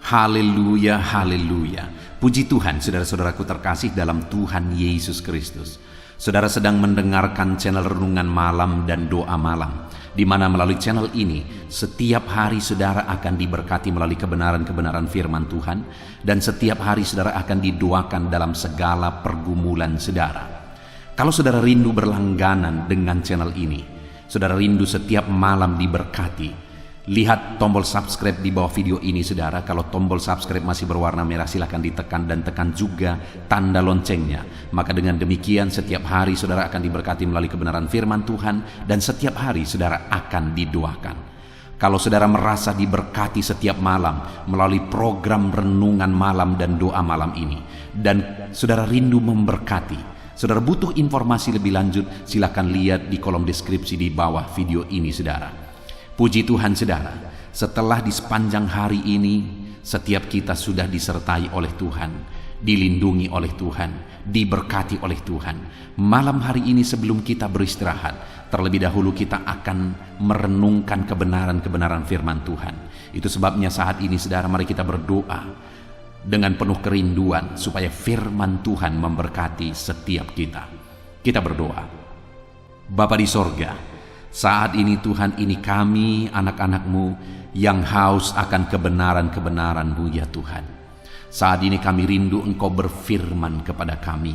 Haleluya, haleluya. Puji Tuhan, saudara-saudaraku terkasih dalam Tuhan Yesus Kristus. Saudara sedang mendengarkan channel Renungan Malam dan Doa Malam, di mana melalui channel ini setiap hari saudara akan diberkati melalui kebenaran-kebenaran firman Tuhan, dan setiap hari saudara akan didoakan dalam segala pergumulan saudara. Kalau saudara rindu berlangganan dengan channel ini, saudara rindu setiap malam diberkati, lihat tombol subscribe di bawah video ini saudara. Kalau tombol subscribe masih berwarna merah, silakan ditekan dan tekan juga tanda loncengnya. Maka dengan demikian setiap hari saudara akan diberkati melalui kebenaran firman Tuhan, dan setiap hari saudara akan didoakan. Kalau saudara merasa diberkati setiap malam melalui program Renungan Malam dan Doa Malam ini, dan saudara rindu memberkati, saudara butuh informasi lebih lanjut, silakan lihat di kolom deskripsi di bawah video ini saudara. Puji Tuhan saudara, setelah di sepanjang hari ini setiap kita sudah disertai oleh Tuhan, dilindungi oleh Tuhan, diberkati oleh Tuhan. Malam hari ini sebelum kita beristirahat, terlebih dahulu kita akan merenungkan kebenaran-kebenaran firman Tuhan. Itu sebabnya saat ini saudara, mari kita berdoa dengan penuh kerinduan supaya firman Tuhan memberkati setiap kita. Kita berdoa. Bapa di sorga, saat ini Tuhan, ini kami anak-anak-Mu yang haus akan kebenaran-kebenaran-Mu ya Tuhan. Saat ini kami rindu Engkau berfirman kepada kami.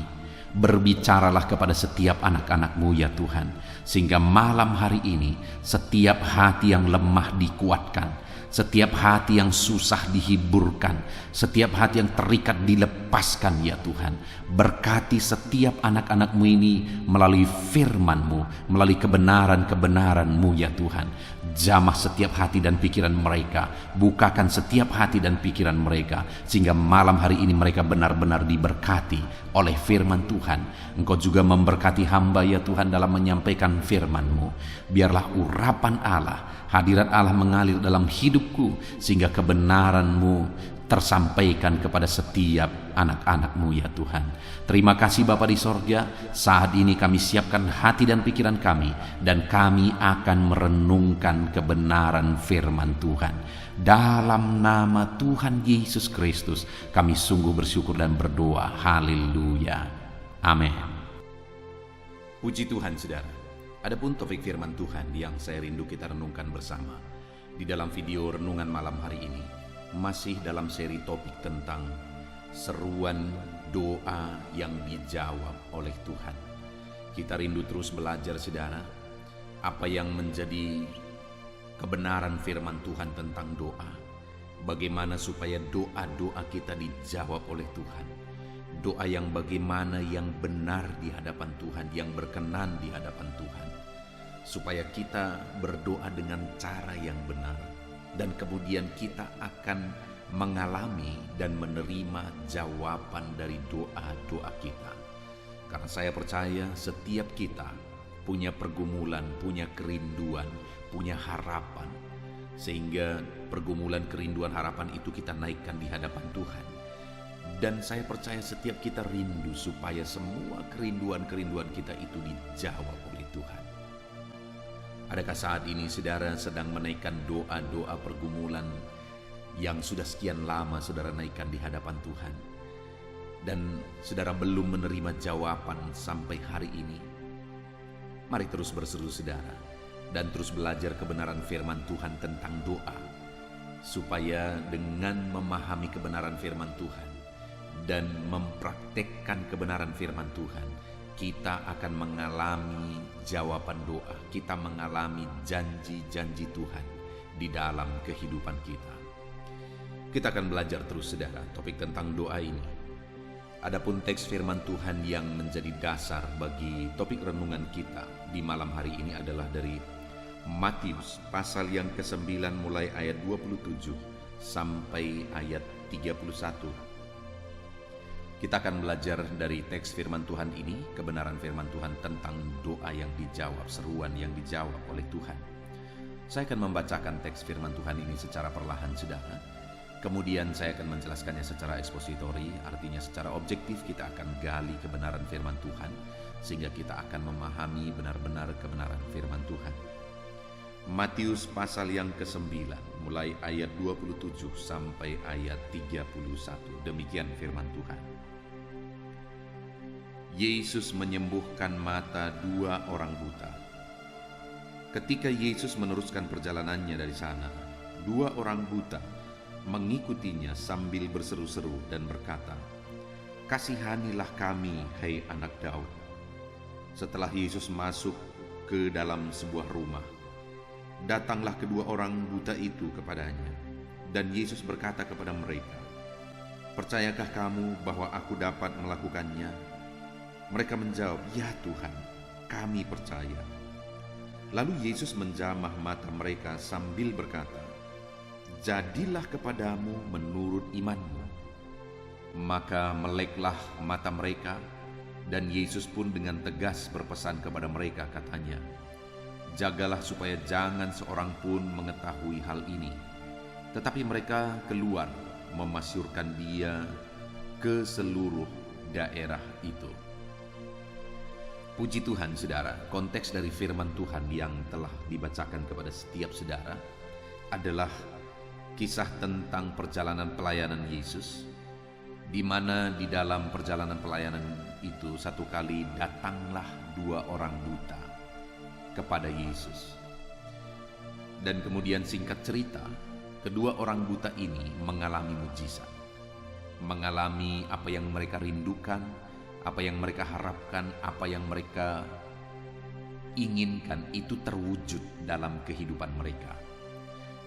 Berbicaralah kepada setiap anak-anak-Mu ya Tuhan, sehingga malam hari ini setiap hati yang lemah dikuatkan, setiap hati yang susah dihiburkan, setiap hati yang terikat dilepaskan ya Tuhan. Berkati setiap anak-anak-Mu ini melalui firman-Mu, melalui kebenaran-kebenaran-Mu ya Tuhan. Jamah setiap hati dan pikiran mereka, bukakan setiap hati dan pikiran mereka, sehingga malam hari ini mereka benar-benar diberkati oleh firman Tuhan. Engkau juga memberkati hamba ya Tuhan dalam menyampaikan firman-Mu. Biarlah urapan Allah, hadirat Allah mengalir dalam hidupku, sehingga kebenaran-Mu tersampaikan kepada setiap anak-anak-Mu ya Tuhan. Terima kasih Bapa di sorga. Saat ini kami siapkan hati dan pikiran kami, dan kami akan merenungkan kebenaran firman Tuhan. Dalam nama Tuhan Yesus Kristus kami sungguh bersyukur dan berdoa. Haleluya. Amin. Puji Tuhan saudara. Adapun topik firman Tuhan yang saya rindu kita renungkan bersama di dalam video Renungan Malam hari ini, masih dalam seri topik tentang seruan doa yang dijawab oleh Tuhan. Kita rindu terus belajar saudara, apa yang menjadi kebenaran firman Tuhan tentang doa. Bagaimana supaya doa-doa kita dijawab oleh Tuhan. Doa yang bagaimana yang benar di hadapan Tuhan, yang berkenan di hadapan Tuhan. Supaya kita berdoa dengan cara yang benar, dan kemudian kita akan mengalami dan menerima jawaban dari doa-doa kita. Karena saya percaya setiap kita punya pergumulan, punya kerinduan, punya harapan, sehingga pergumulan, kerinduan, harapan itu kita naikkan di hadapan Tuhan. Dan saya percaya setiap kita rindu supaya semua kerinduan-kerinduan kita itu dijawab oleh Tuhan. Adakah saat ini saudara sedang menaikkan doa-doa pergumulan yang sudah sekian lama saudara naikkan di hadapan Tuhan, dan saudara belum menerima jawaban sampai hari ini? Mari terus berseru saudara, dan terus belajar kebenaran firman Tuhan tentang doa, supaya dengan memahami kebenaran firman Tuhan dan mempraktekkan kebenaran firman Tuhan, kita akan mengalami jawaban doa, kita mengalami janji-janji Tuhan di dalam kehidupan kita. Kita akan belajar terus saudara topik tentang doa ini. Adapun teks firman Tuhan yang menjadi dasar bagi topik renungan kita di malam hari ini adalah dari Matius pasal yang ke-9 mulai ayat 27 sampai ayat 31. Kita akan belajar dari teks firman Tuhan ini, kebenaran firman Tuhan tentang doa yang dijawab, seruan yang dijawab oleh Tuhan. Saya akan membacakan teks firman Tuhan ini secara perlahan saudara. Kemudian saya akan menjelaskannya secara ekspositori, artinya secara objektif kita akan gali kebenaran firman Tuhan, sehingga kita akan memahami benar-benar kebenaran firman Tuhan. Matius pasal yang ke-9, mulai ayat 27 sampai ayat 31. Demikian firman Tuhan. Yesus menyembuhkan mata 2 orang buta. Ketika Yesus meneruskan perjalanannya dari sana, 2 orang buta mengikutinya sambil berseru-seru dan berkata, "Kasihanilah kami, hai anak Daud." Setelah Yesus masuk ke dalam sebuah rumah, datanglah kedua orang buta itu kepadanya, dan Yesus berkata kepada mereka, "Percayakah kamu bahwa aku dapat melakukannya?" Mereka menjawab, "Ya Tuhan, kami percaya." Lalu Yesus menjamah mata mereka sambil berkata, "Jadilah kepadamu menurut imanmu." Maka meleklah mata mereka, dan Yesus pun dengan tegas berpesan kepada mereka, katanya, "Jagalah supaya jangan seorang pun mengetahui hal ini." Tetapi mereka keluar memasyurkan dia ke seluruh daerah itu. Puji Tuhan, saudara, konteks dari firman Tuhan yang telah dibacakan kepada setiap saudara adalah kisah tentang perjalanan pelayanan Yesus, di mana di dalam perjalanan pelayanan itu satu kali datanglah 2 orang buta kepada Yesus. Dan kemudian singkat cerita, kedua orang buta ini mengalami mujizat, mengalami apa yang mereka rindukan, apa yang mereka harapkan, apa yang mereka inginkan itu terwujud dalam kehidupan mereka.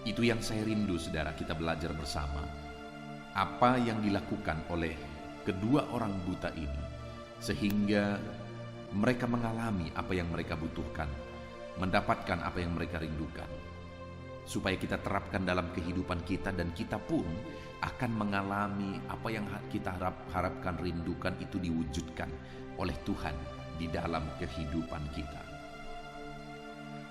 Itu yang saya rindu, saudara, kita belajar bersama. Apa yang dilakukan oleh kedua orang buta ini sehingga mereka mengalami apa yang mereka butuhkan, mendapatkan apa yang mereka rindukan, supaya kita terapkan dalam kehidupan kita, dan kita pun akan mengalami apa yang kita harapkan, rindukan, itu diwujudkan oleh Tuhan di dalam kehidupan kita.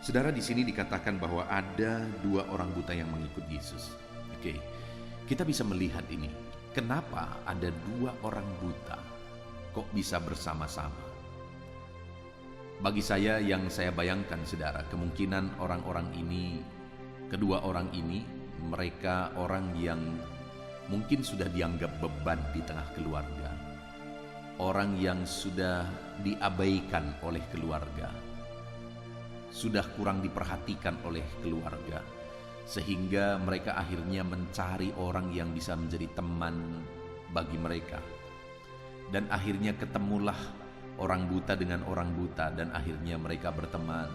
Saudara, di sini dikatakan bahwa ada 2 orang buta yang mengikut Yesus. Oke, kita bisa melihat ini. Kenapa ada 2 orang buta kok bisa bersama-sama? Bagi saya, yang saya bayangkan, saudara, kemungkinan orang-orang ini, kedua orang ini, mereka orang yang mungkin sudah dianggap beban di tengah keluarga, orang yang sudah diabaikan oleh keluarga, sudah kurang diperhatikan oleh keluarga, sehingga mereka akhirnya mencari orang yang bisa menjadi teman bagi mereka. Dan akhirnya ketemulah orang buta dengan orang buta, dan akhirnya mereka berteman,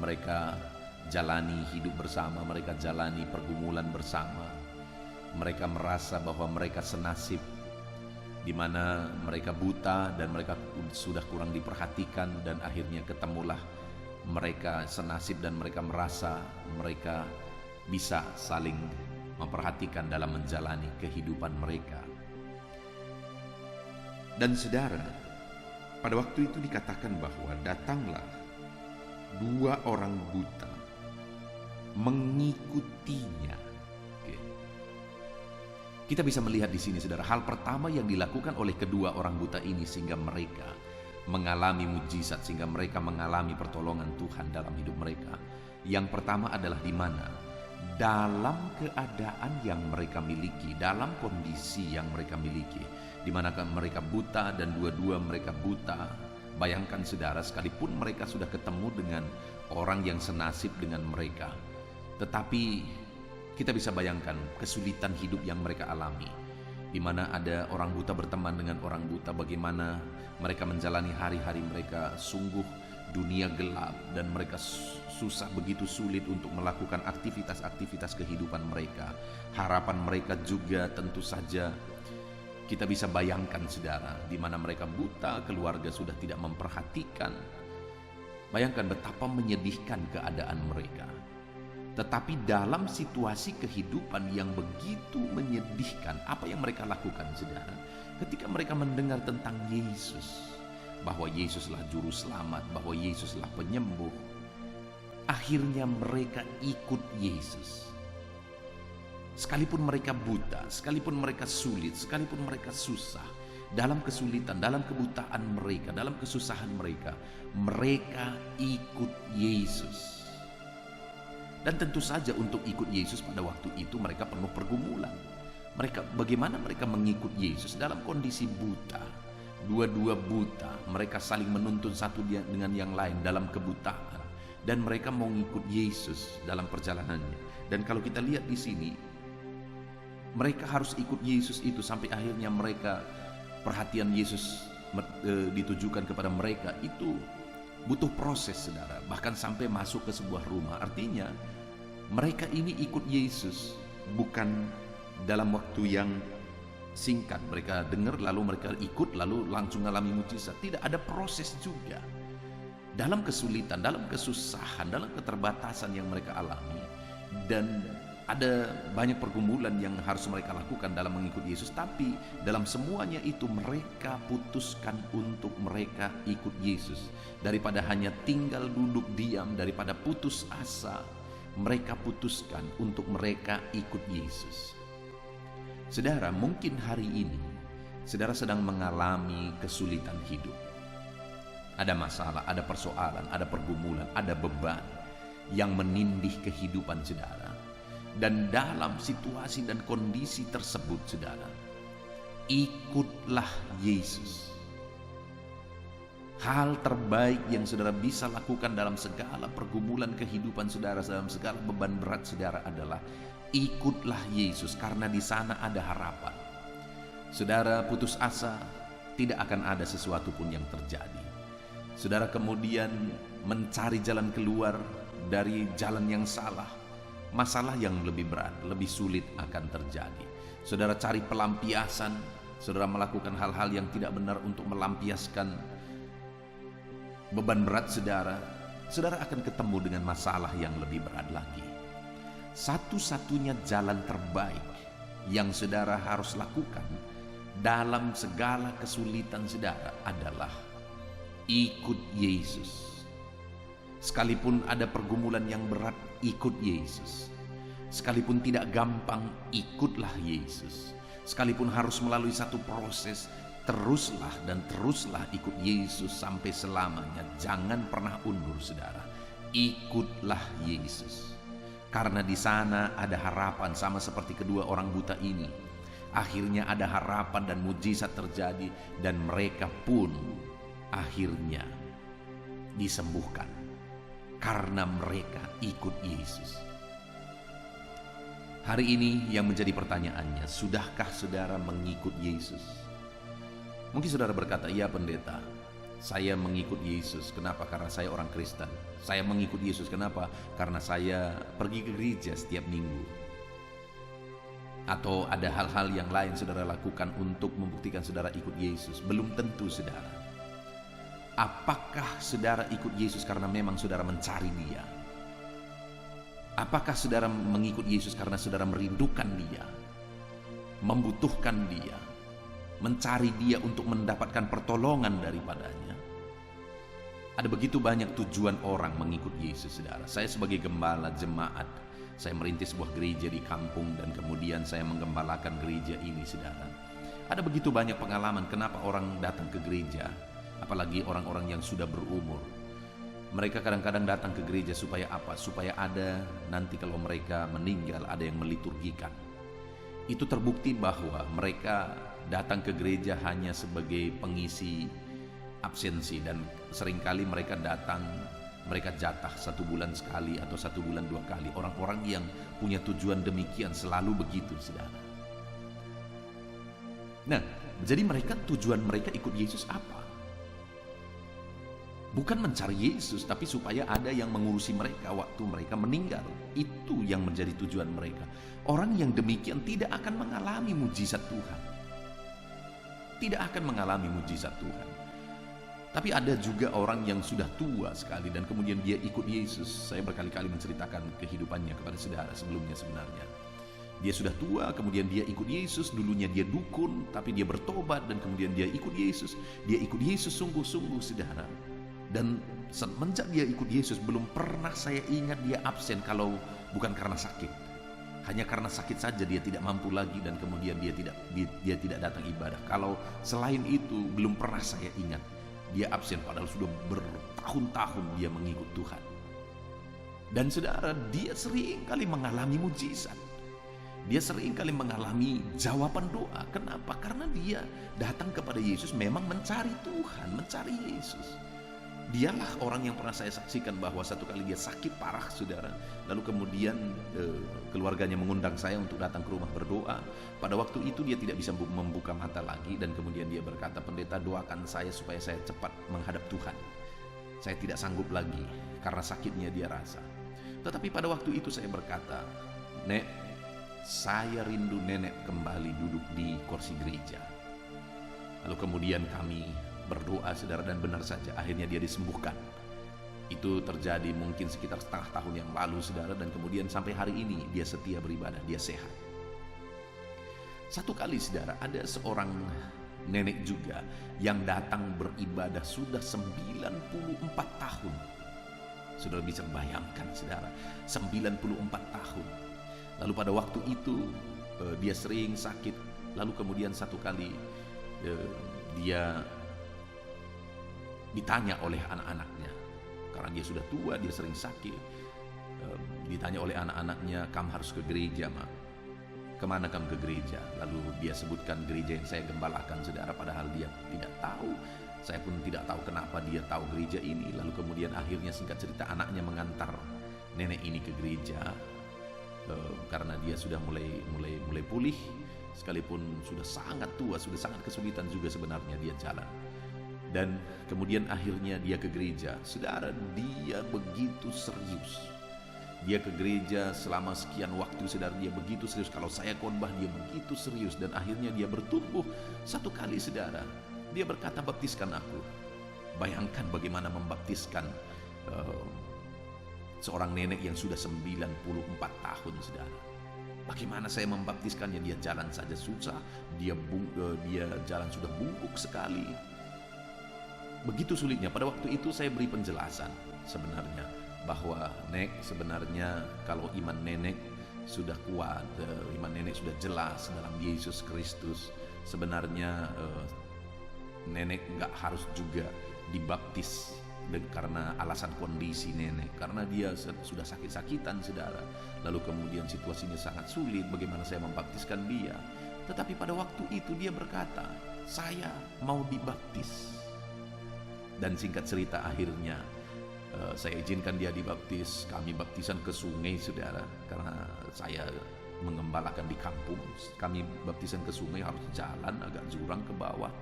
mereka jalani hidup bersama, mereka jalani pergumulan bersama. Mereka merasa bahwa mereka senasib, di mana mereka buta dan mereka sudah kurang diperhatikan, dan akhirnya ketemulah mereka senasib dan mereka merasa mereka bisa saling memperhatikan dalam menjalani kehidupan mereka. Dan saudara, pada waktu itu dikatakan bahwa datanglah 2 orang buta mengikutinya. Kita bisa melihat di sini, saudara, hal pertama yang dilakukan oleh kedua orang buta ini sehingga mereka mengalami mujizat, sehingga mereka mengalami pertolongan Tuhan dalam hidup mereka. Yang pertama adalah di mana? Dalam keadaan yang mereka miliki, dalam kondisi yang mereka miliki, di mana mereka buta dan dua-dua mereka buta. Bayangkan, saudara, sekalipun mereka sudah ketemu dengan orang yang senasib dengan mereka, tetapi kita bisa bayangkan kesulitan hidup yang mereka alami, di mana ada orang buta berteman dengan orang buta, bagaimana mereka menjalani hari-hari mereka. Sungguh dunia gelap dan mereka susah, begitu sulit untuk melakukan aktivitas-aktivitas kehidupan mereka. Harapan mereka juga tentu saja kita bisa bayangkan, saudara, di mana mereka buta, keluarga sudah tidak memperhatikan. Bayangkan betapa menyedihkan keadaan mereka. Tetapi dalam situasi kehidupan yang begitu menyedihkan, apa yang mereka lakukan, saudara? Ketika mereka mendengar tentang Yesus, bahwa Yesuslah juru selamat, bahwa Yesuslah penyembuh, akhirnya mereka ikut Yesus. Sekalipun mereka buta, sekalipun mereka sulit, sekalipun mereka susah, dalam kesulitan, dalam kebutaan mereka, dalam kesusahan mereka, mereka ikut Yesus. Dan tentu saja untuk ikut Yesus pada waktu itu mereka penuh pergumulan. Bagaimana mereka mengikut Yesus dalam kondisi buta, dua-dua buta, mereka saling menuntun satu dengan yang lain dalam kebutaan, dan mereka mau ngikut Yesus dalam perjalanannya. Dan kalau kita lihat di sini, mereka harus ikut Yesus itu sampai akhirnya mereka, perhatian Yesus ditujukan kepada mereka itu butuh proses, saudara, bahkan sampai masuk ke sebuah rumah. Artinya mereka ini ikut Yesus bukan dalam waktu yang singkat. Mereka dengar lalu mereka ikut lalu langsung mengalami mujizat. Tidak, ada proses juga dalam kesulitan, dalam kesusahan, dalam keterbatasan yang mereka alami, dan ada banyak pergumulan yang harus mereka lakukan dalam mengikut Yesus. Tapi dalam semuanya itu mereka putuskan untuk mereka ikut Yesus. Daripada hanya tinggal duduk diam, daripada putus asa, mereka putuskan untuk mereka ikut Yesus. Saudara, mungkin hari ini saudara sedang mengalami kesulitan hidup. Ada masalah, ada persoalan, ada pergumulan, ada beban yang menindih kehidupan saudara. Dan dalam situasi dan kondisi tersebut, saudara, ikutlah Yesus. Hal terbaik yang saudara bisa lakukan dalam segala pergumulan kehidupan saudara, dalam segala beban berat saudara adalah ikutlah Yesus, karena di sana ada harapan. Saudara putus asa, tidak akan ada sesuatu pun yang terjadi. Saudara kemudian mencari jalan keluar dari jalan yang salah, masalah yang lebih berat, lebih sulit akan terjadi. Saudara cari pelampiasan, saudara melakukan hal-hal yang tidak benar untuk melampiaskan beban berat saudara, saudara akan ketemu dengan masalah yang lebih berat lagi. Satu-satunya jalan terbaik yang saudara harus lakukan dalam segala kesulitan saudara adalah ikut Yesus. Sekalipun ada pergumulan yang berat, ikut Yesus. Sekalipun tidak gampang, ikutlah Yesus. Sekalipun harus melalui satu proses, teruslah dan teruslah ikut Yesus sampai selamanya. Jangan pernah undur, saudara. Ikutlah Yesus. Karena di sana ada harapan, sama seperti kedua orang buta ini. Akhirnya ada harapan dan mujizat terjadi, dan mereka pun akhirnya disembuhkan karena mereka ikut Yesus. Hari ini yang menjadi pertanyaannya, sudahkah saudara mengikut Yesus? Mungkin saudara berkata, ya pendeta, saya mengikut Yesus. Kenapa? Karena saya orang Kristen. Saya mengikut Yesus. Kenapa? Karena saya pergi ke gereja setiap minggu. Atau ada hal-hal yang lain saudara lakukan untuk membuktikan saudara ikut Yesus. Belum tentu, saudara. Apakah saudara ikut Yesus karena memang saudara mencari Dia? Apakah saudara mengikut Yesus karena saudara merindukan Dia, membutuhkan Dia, mencari Dia untuk mendapatkan pertolongan daripadanya? Ada begitu banyak tujuan orang mengikut Yesus, saudara. Saya sebagai gembala jemaat, saya merintis sebuah gereja di kampung dan kemudian saya menggembalakan gereja ini, saudara. Ada begitu banyak pengalaman kenapa orang datang ke gereja, apalagi orang-orang yang sudah berumur. Mereka kadang-kadang datang ke gereja supaya apa? Supaya ada nanti kalau mereka meninggal ada yang meliturgikan. Itu terbukti bahwa mereka datang ke gereja hanya sebagai pengisi absensi, dan seringkali mereka datang, mereka jatah 1 bulan sekali atau 1 bulan 2 kali. Orang-orang yang punya tujuan demikian selalu begitu, saudara. Nah, jadi mereka, tujuan mereka ikut Yesus apa? Bukan mencari Yesus, tapi supaya ada yang mengurusi mereka waktu mereka meninggal. Itu yang menjadi tujuan mereka. Orang yang demikian tidak akan mengalami mujizat Tuhan. Tidak akan mengalami mujizat Tuhan. Tapi ada juga orang yang sudah tua sekali dan kemudian dia ikut Yesus. Saya berkali-kali menceritakan kehidupannya kepada saudara sebelumnya sebenarnya. Dia sudah tua, kemudian dia ikut Yesus. Dulunya dia dukun, tapi dia bertobat dan kemudian dia ikut Yesus. Dia ikut Yesus sungguh-sungguh, saudara. Dan semenjak dia ikut Yesus, belum pernah saya ingat dia absen kalau bukan karena sakit. Hanya karena sakit saja dia tidak mampu lagi dan kemudian dia tidak datang ibadah. Kalau selain itu belum pernah saya ingat dia absen, padahal sudah bertahun-tahun dia mengikut Tuhan. Dan saudara, dia sering kali mengalami mujizat. Dia sering kali mengalami jawaban doa. Kenapa? Karena dia datang kepada Yesus memang mencari Tuhan, mencari Yesus. Dialah orang yang pernah saya saksikan bahwa satu kali dia sakit parah, saudara. Lalu kemudian keluarganya mengundang saya untuk datang ke rumah berdoa. Pada waktu itu dia tidak bisa membuka mata lagi, dan kemudian dia berkata, "Pendeta, doakan saya supaya saya cepat menghadap Tuhan. Saya tidak sanggup lagi karena sakitnya dia rasa." Tetapi pada waktu itu saya berkata, "Nek, saya rindu nenek kembali duduk di kursi gereja." Lalu kemudian kami berdoa, saudara, dan benar saja akhirnya dia disembuhkan. Itu terjadi mungkin sekitar setengah tahun yang lalu, saudara, dan kemudian sampai hari ini dia setia beribadah, dia sehat. Satu kali, saudara, ada seorang nenek juga yang datang beribadah sudah 94 tahun. Saudara bisa bayangkan, saudara, 94 tahun. Lalu pada waktu itu dia sering sakit. Lalu kemudian satu kali dia ditanya oleh anak-anaknya, karena dia sudah tua, dia sering sakit. Ditanya oleh anak-anaknya, "Kamu harus ke gereja, Mak. Kemana kamu ke gereja?" Lalu dia sebutkan gereja yang saya gembalakan, saudara, padahal dia tidak tahu. Saya pun tidak tahu kenapa dia tahu gereja ini. Lalu kemudian akhirnya, singkat cerita, anaknya mengantar nenek ini ke gereja karena dia sudah mulai pulih, sekalipun sudah sangat tua, sudah sangat kesulitan juga sebenarnya dia jalan. Dan kemudian akhirnya dia ke gereja. Saudara, dia begitu serius. Dia ke gereja selama sekian waktu, saudara, dia begitu serius. Kalau saya khotbah, dia begitu serius. Dan akhirnya dia bertumbuh. Satu kali, saudara, dia berkata, "Baptiskan aku." Bayangkan bagaimana membaptiskan seorang nenek yang sudah 94 tahun, saudara. Bagaimana saya membaptiskannya? Dia jalan saja susah. Dia jalan sudah bungkuk sekali. Begitu sulitnya. Pada waktu itu saya beri penjelasan sebenarnya bahwa, "Nek, sebenarnya kalau iman nenek sudah kuat, iman nenek sudah jelas dalam Yesus Kristus, sebenarnya nenek nggak harus juga dibaptis karena alasan kondisi nenek, karena dia sudah sakit-sakitan, saudara. Lalu kemudian situasinya sangat sulit, bagaimana saya membaptiskan dia?" Tetapi pada waktu itu dia berkata, "Saya mau dibaptis." Dan singkat cerita, akhirnya saya izinkan dia dibaptis. Kami baptisan ke sungai, saudara, karena saya mengembalakan di kampung. Kami baptisan ke sungai, harus jalan agak jurang ke bawah,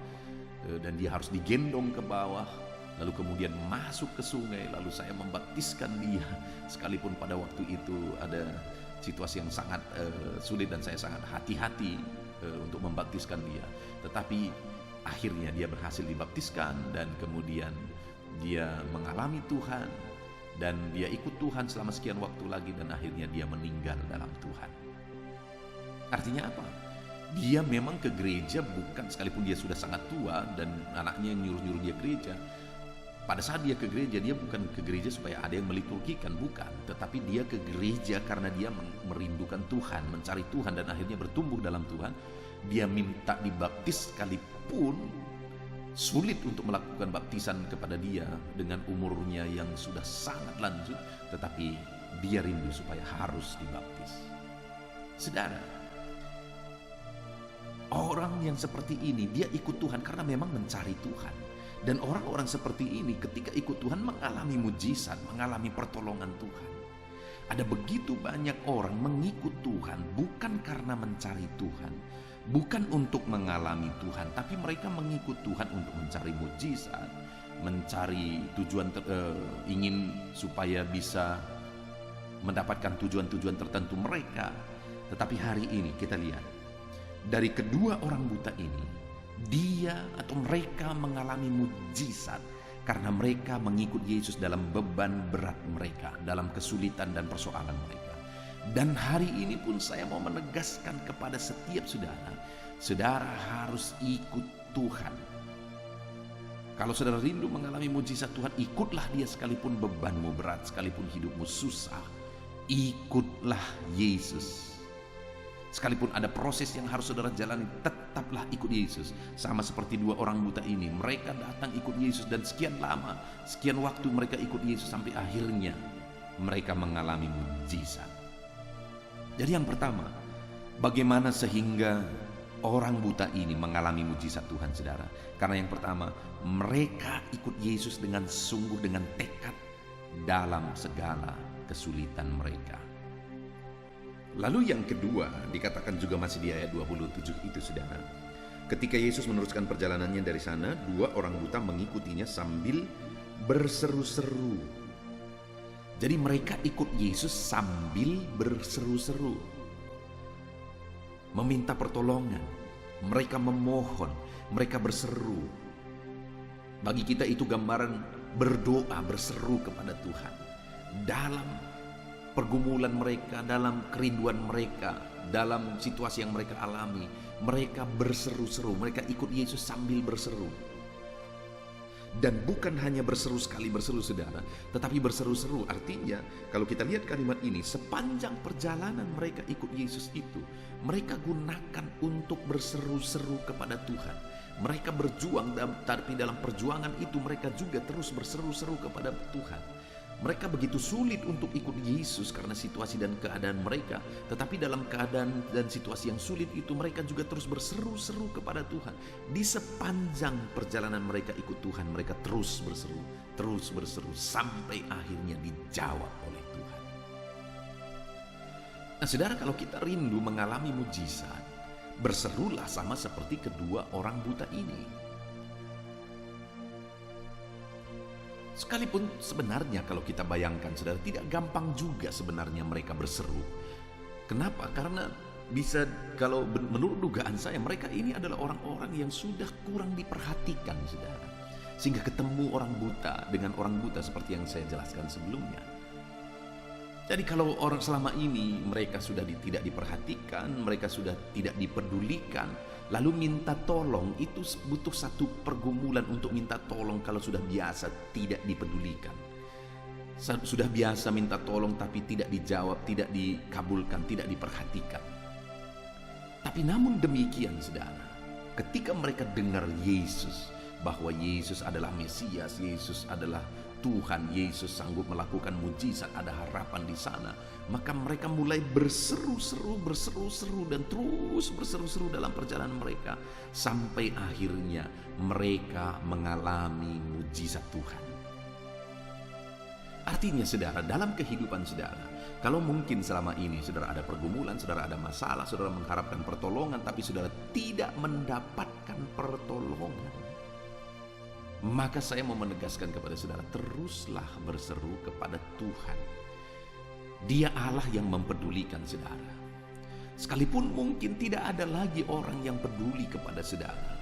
dan dia harus digendong ke bawah, lalu kemudian masuk ke sungai. Lalu saya membaptiskan dia, sekalipun pada waktu itu ada situasi yang sangat sulit dan saya sangat hati-hati untuk membaptiskan dia. Tetapi akhirnya dia berhasil dibaptiskan, dan kemudian dia mengalami Tuhan, dan dia ikut Tuhan selama sekian waktu lagi, dan akhirnya dia meninggal dalam Tuhan. Artinya apa? Dia memang ke gereja, bukan, sekalipun dia sudah sangat tua dan anaknya yang nyuruh-nyuruh dia gereja. Pada saat dia ke gereja, dia bukan ke gereja supaya ada yang meliturgikan, bukan. Tetapi dia ke gereja karena dia merindukan Tuhan, mencari Tuhan, dan akhirnya bertumbuh dalam Tuhan. Dia minta dibaptis, sekalipun sulit untuk melakukan baptisan kepada dia dengan umurnya yang sudah sangat lanjut, tetapi dia rindu supaya harus dibaptis. Saudara, orang yang seperti ini, dia ikut Tuhan karena memang mencari Tuhan. Dan orang-orang seperti ini ketika ikut Tuhan mengalami mujizat, mengalami pertolongan Tuhan. Ada begitu banyak orang mengikut Tuhan bukan karena mencari Tuhan, bukan untuk mengalami Tuhan, tapi mereka mengikut Tuhan untuk mencari mujizat, mencari tujuan, ingin supaya bisa mendapatkan tujuan-tujuan tertentu mereka. Tetapi hari ini kita lihat, dari kedua orang buta ini, dia atau mereka mengalami mujizat karena mereka mengikut Yesus dalam beban berat mereka, dalam kesulitan dan persoalan mereka. Dan hari ini pun saya mau menegaskan kepada setiap saudara, saudara harus ikut Tuhan. Kalau saudara rindu mengalami mujizat Tuhan, ikutlah dia sekalipun bebanmu berat, sekalipun hidupmu susah. Ikutlah Yesus. Sekalipun ada proses yang harus saudara jalani, tetaplah ikut Yesus. Sama seperti dua orang buta ini, mereka datang ikut Yesus, dan sekian lama, sekian waktu mereka ikut Yesus sampai akhirnya mereka mengalami mujizat. Jadi yang pertama, bagaimana sehingga orang buta ini mengalami mujizat Tuhan, saudara? Karena yang pertama, mereka ikut Yesus dengan sungguh, dengan tekad dalam segala kesulitan mereka. Lalu yang kedua, dikatakan juga masih di ayat 27 itu, saudara. Ketika Yesus meneruskan perjalanannya dari sana, 2 orang buta mengikutinya sambil berseru-seru. Jadi mereka ikut Yesus sambil berseru-seru, meminta pertolongan, mereka memohon, mereka berseru. Bagi kita itu gambaran berdoa, berseru kepada Tuhan. Dalam pergumulan mereka, dalam kerinduan mereka, dalam situasi yang mereka alami, mereka berseru-seru, mereka ikut Yesus sambil berseru. Dan bukan hanya berseru sekali berseru, saudara, tetapi berseru-seru. Artinya kalau kita lihat kalimat ini, sepanjang perjalanan mereka ikut Yesus itu, mereka gunakan untuk berseru-seru kepada Tuhan. Mereka berjuang, tapi dalam perjuangan itu mereka juga terus berseru-seru kepada Tuhan. Mereka begitu sulit untuk ikut Yesus karena situasi dan keadaan mereka, tetapi dalam keadaan dan situasi yang sulit itu mereka juga terus berseru-seru kepada Tuhan. Di sepanjang perjalanan mereka ikut Tuhan, mereka terus berseru sampai akhirnya dijawab oleh Tuhan. Nah, saudara, kalau kita rindu mengalami mujizat, berserulah sama seperti kedua orang buta ini. Sekalipun sebenarnya kalau kita bayangkan, saudara, tidak gampang juga sebenarnya mereka berseru. Kenapa? Karena bisa, kalau menurut dugaan saya, mereka ini adalah orang-orang yang sudah kurang diperhatikan, saudara. Sehingga ketemu orang buta dengan orang buta seperti yang saya jelaskan sebelumnya. Jadi kalau orang selama ini mereka sudah tidak diperhatikan, mereka sudah tidak dipedulikan, lalu minta tolong, itu butuh satu pergumulan untuk minta tolong. Kalau sudah biasa tidak dipedulikan, sudah biasa minta tolong tapi tidak dijawab, tidak dikabulkan, tidak diperhatikan. Tapi namun demikian, saudara, ketika mereka dengar Yesus, bahwa Yesus adalah Mesias, Yesus adalah Tuhan, Yesus sanggup melakukan mujizat, ada harapan di sana, maka mereka mulai berseru-seru dan terus berseru-seru dalam perjalanan mereka sampai akhirnya mereka mengalami mujizat Tuhan. Artinya, saudara, dalam kehidupan saudara, kalau mungkin selama ini saudara ada pergumulan, saudara ada masalah, saudara mengharapkan pertolongan tapi saudara tidak mendapatkan pertolongan, maka saya mau menegaskan kepada saudara, teruslah berseru kepada Tuhan. Dia Allah yang mempedulikan saudara. Sekalipun mungkin tidak ada lagi orang yang peduli kepada saudara,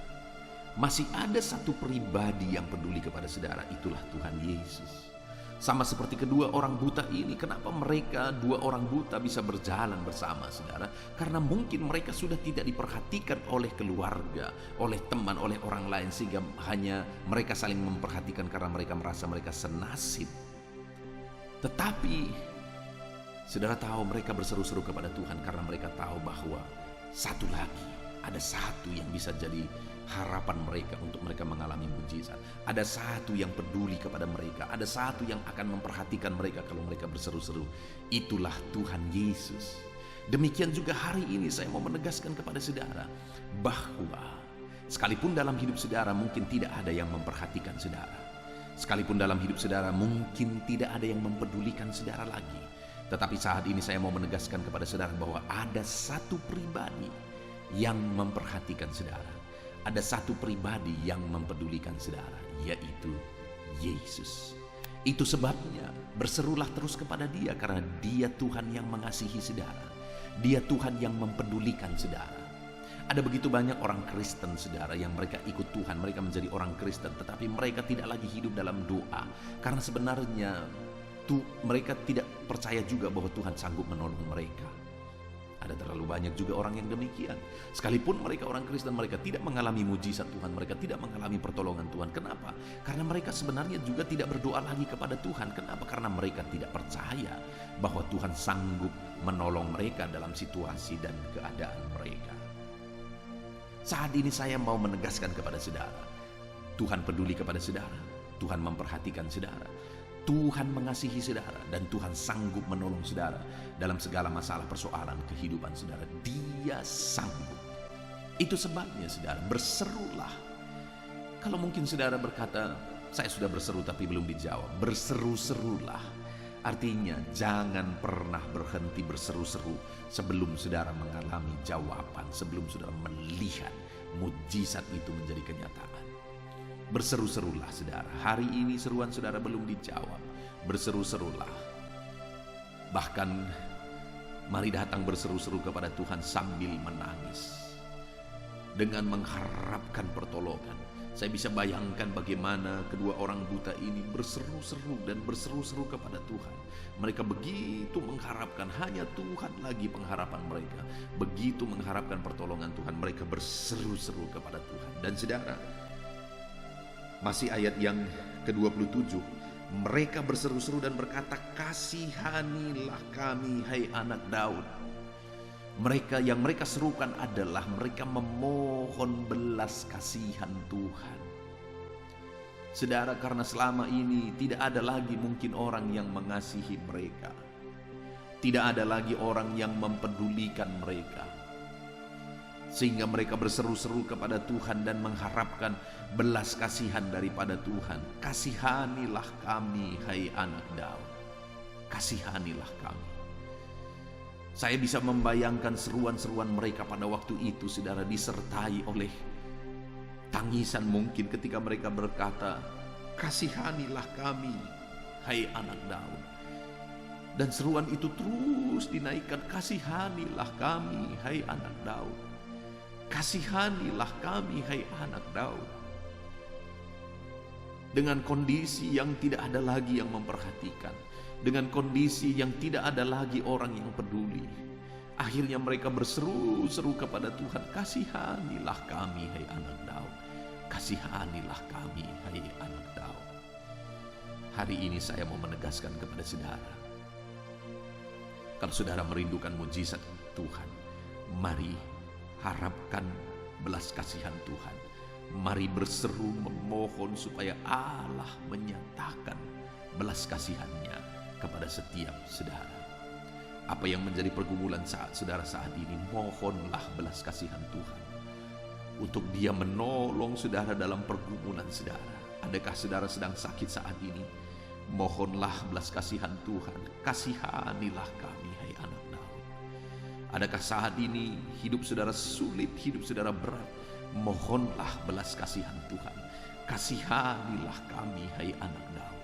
masih ada satu pribadi yang peduli kepada saudara, itulah Tuhan Yesus. Sama seperti kedua orang buta ini. Kenapa mereka, 2 orang buta, bisa berjalan bersama, saudara? Karena mungkin mereka sudah tidak diperhatikan oleh keluarga, oleh teman, oleh orang lain, sehingga hanya mereka saling memperhatikan karena mereka merasa mereka senasib. Tetapi saudara tahu, mereka berseru-seru kepada Tuhan karena mereka tahu bahwa satu lagi, ada satu yang bisa jadi harapan mereka untuk mereka mengalami mujizat. Ada satu yang peduli kepada mereka, ada satu yang akan memperhatikan mereka kalau mereka berseru-seru. Itulah Tuhan Yesus. Demikian juga hari ini saya mau menegaskan kepada saudara bahwa sekalipun dalam hidup saudara mungkin tidak ada yang memperhatikan saudara, sekalipun dalam hidup saudara mungkin tidak ada yang mempedulikan saudara lagi, tetapi saat ini saya mau menegaskan kepada saudara bahwa ada satu pribadi yang memperhatikan saudara. Ada satu pribadi yang mempedulikan saudara, yaitu Yesus. Itu sebabnya berserulah terus kepada Dia, karena Dia Tuhan yang mengasihi saudara. Dia Tuhan yang mempedulikan saudara. Ada begitu banyak orang Kristen, saudara, yang mereka ikut Tuhan, mereka menjadi orang Kristen, tetapi mereka tidak lagi hidup dalam doa, karena sebenarnya mereka tidak percaya juga bahwa Tuhan sanggup menolong mereka. Ada terlalu banyak juga orang yang demikian. Sekalipun mereka orang Kristen, mereka tidak mengalami mujizat Tuhan, mereka tidak mengalami pertolongan Tuhan. Kenapa? Karena mereka sebenarnya juga tidak berdoa lagi kepada Tuhan. Kenapa? Karena mereka tidak percaya bahwa Tuhan sanggup menolong mereka dalam situasi dan keadaan mereka. Saat ini saya mau menegaskan kepada saudara, Tuhan peduli kepada saudara, Tuhan memperhatikan saudara. Tuhan mengasihi saudara dan Tuhan sanggup menolong saudara dalam segala masalah persoalan kehidupan saudara. Dia sanggup. Itu sebabnya saudara, berserulah. Kalau mungkin saudara berkata, saya sudah berseru tapi belum dijawab. Berseru-serulah. Artinya jangan pernah berhenti berseru-seru sebelum saudara mengalami jawaban, sebelum saudara melihat mujizat itu menjadi kenyataan. Berseru-serulah saudara. Hari ini seruan saudara belum dijawab. Berseru-serulah. Bahkan mari datang berseru-seru kepada Tuhan sambil menangis, dengan mengharapkan pertolongan. Saya bisa bayangkan bagaimana kedua orang buta ini berseru-seru dan berseru-seru kepada Tuhan. Mereka begitu mengharapkan, hanya Tuhan lagi pengharapan mereka. Begitu mengharapkan pertolongan Tuhan, mereka berseru-seru kepada Tuhan. Dan saudara, masih ayat yang ke-27, mereka berseru-seru dan berkata, kasihanilah kami, hai anak Daud. Yang mereka serukan adalah mereka memohon belas kasihan Tuhan. Saudara, karena selama ini tidak ada lagi mungkin orang yang mengasihi mereka. Tidak ada lagi orang yang mempedulikan mereka. Sehingga mereka berseru-seru kepada Tuhan dan mengharapkan belas kasihan daripada Tuhan. Kasihanilah kami, hai anak Daud. Kasihanilah kami. Saya bisa membayangkan seruan-seruan mereka pada waktu itu, saudara, disertai oleh tangisan mungkin ketika mereka berkata, kasihanilah kami, hai anak Daud. Dan seruan itu terus dinaikkan, kasihanilah kami, hai anak Daud. Kasihanilah kami, hai anak Daud. Dengan kondisi yang tidak ada lagi yang memperhatikan, dengan kondisi yang tidak ada lagi orang yang peduli, akhirnya mereka berseru-seru kepada Tuhan, kasihanilah kami, hai anak Daud. Kasihanilah kami, hai anak Daud. Hari ini saya mau menegaskan kepada saudara, kalau saudara merindukan mujizat Tuhan, mari harapkan belas kasihan Tuhan. Mari berseru memohon supaya Allah menyatakan belas kasihannya kepada setiap saudara. Apa yang menjadi pergumulan saudara saat ini, mohonlah belas kasihan Tuhan untuk Dia menolong saudara dalam pergumulan saudara. Adakah saudara sedang sakit saat ini? Mohonlah belas kasihan Tuhan. Kasihanilah kami, hai anak Daud. Adakah saat ini hidup saudara sulit, hidup saudara berat? Mohonlah belas kasihan Tuhan. Kasihanilah kami, hai anak Daud.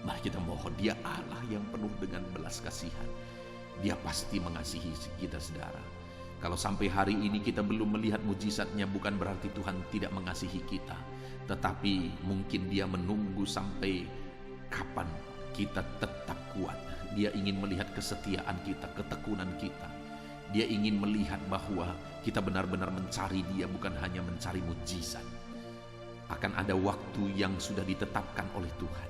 Mari kita mohon, Dia Allah yang penuh dengan belas kasihan. Dia pasti mengasihi kita, saudara. Kalau sampai hari ini kita belum melihat mujizatnya, bukan berarti Tuhan tidak mengasihi kita, tetapi mungkin Dia menunggu sampai kapan kita tetap kuat. Dia ingin melihat kesetiaan kita, ketekunan kita. Dia ingin melihat bahwa kita benar-benar mencari Dia, bukan hanya mencari mujizat. Akan ada waktu yang sudah ditetapkan oleh Tuhan.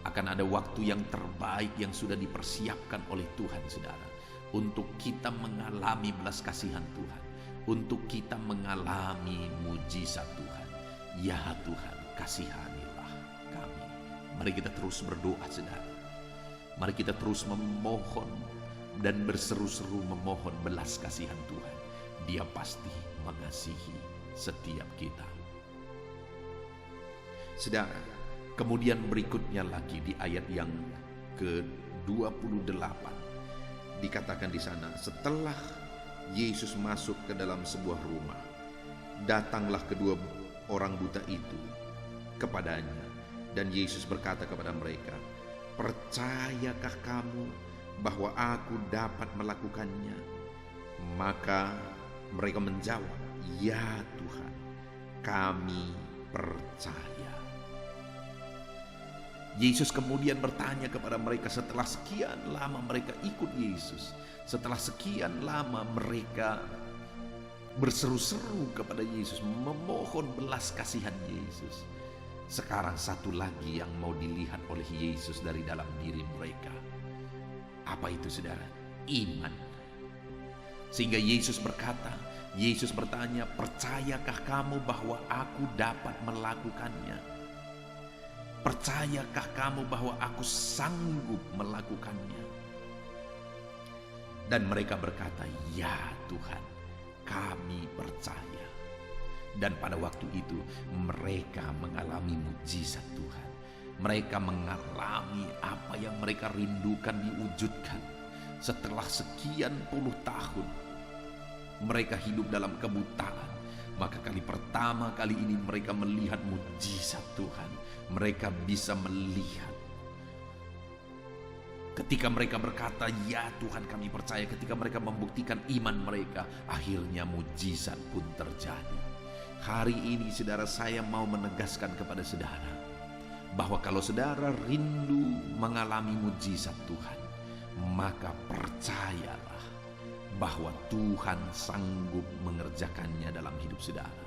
Akan ada waktu yang terbaik yang sudah dipersiapkan oleh Tuhan, saudara, untuk kita mengalami belas kasihan Tuhan, untuk kita mengalami mujizat Tuhan. Ya Tuhan, kasihanilah kami. Mari kita terus berdoa, saudara. Mari kita terus memohon dan berseru-seru memohon belas kasihan Tuhan. Dia pasti mengasihi setiap kita. Saudara, kemudian berikutnya lagi di ayat yang ke-28 dikatakan di sana, setelah Yesus masuk ke dalam sebuah rumah, datanglah kedua orang buta itu kepadanya, dan Yesus berkata kepada mereka, percayakah kamu bahwa aku dapat melakukannya? Maka mereka menjawab, ya Tuhan, kami percaya. Yesus kemudian bertanya kepada mereka setelah sekian lama mereka ikut Yesus, setelah sekian lama mereka berseru-seru kepada Yesus, memohon belas kasihan Yesus. Sekarang satu lagi yang mau dilihat oleh Yesus dari dalam diri mereka. Apa itu, saudara? Iman. Sehingga Yesus bertanya, percayakah kamu bahwa aku dapat melakukannya? Percayakah kamu bahwa aku sanggup melakukannya? Dan mereka berkata, ya Tuhan, kami percaya. Dan pada waktu itu mereka mengalami mujizat Tuhan. Mereka mengalami apa yang mereka rindukan diwujudkan. Setelah sekian puluh tahun mereka hidup dalam kebutaan, maka kali pertama kali ini mereka melihat mujizat Tuhan. Mereka bisa melihat. Ketika mereka berkata, ya Tuhan kami percaya, ketika mereka membuktikan iman mereka, akhirnya mujizat pun terjadi. Hari ini saudara, saya mau menegaskan kepada saudara bahwa kalau saudara rindu mengalami mujizat Tuhan, maka percayalah bahwa Tuhan sanggup mengerjakannya dalam hidup saudara.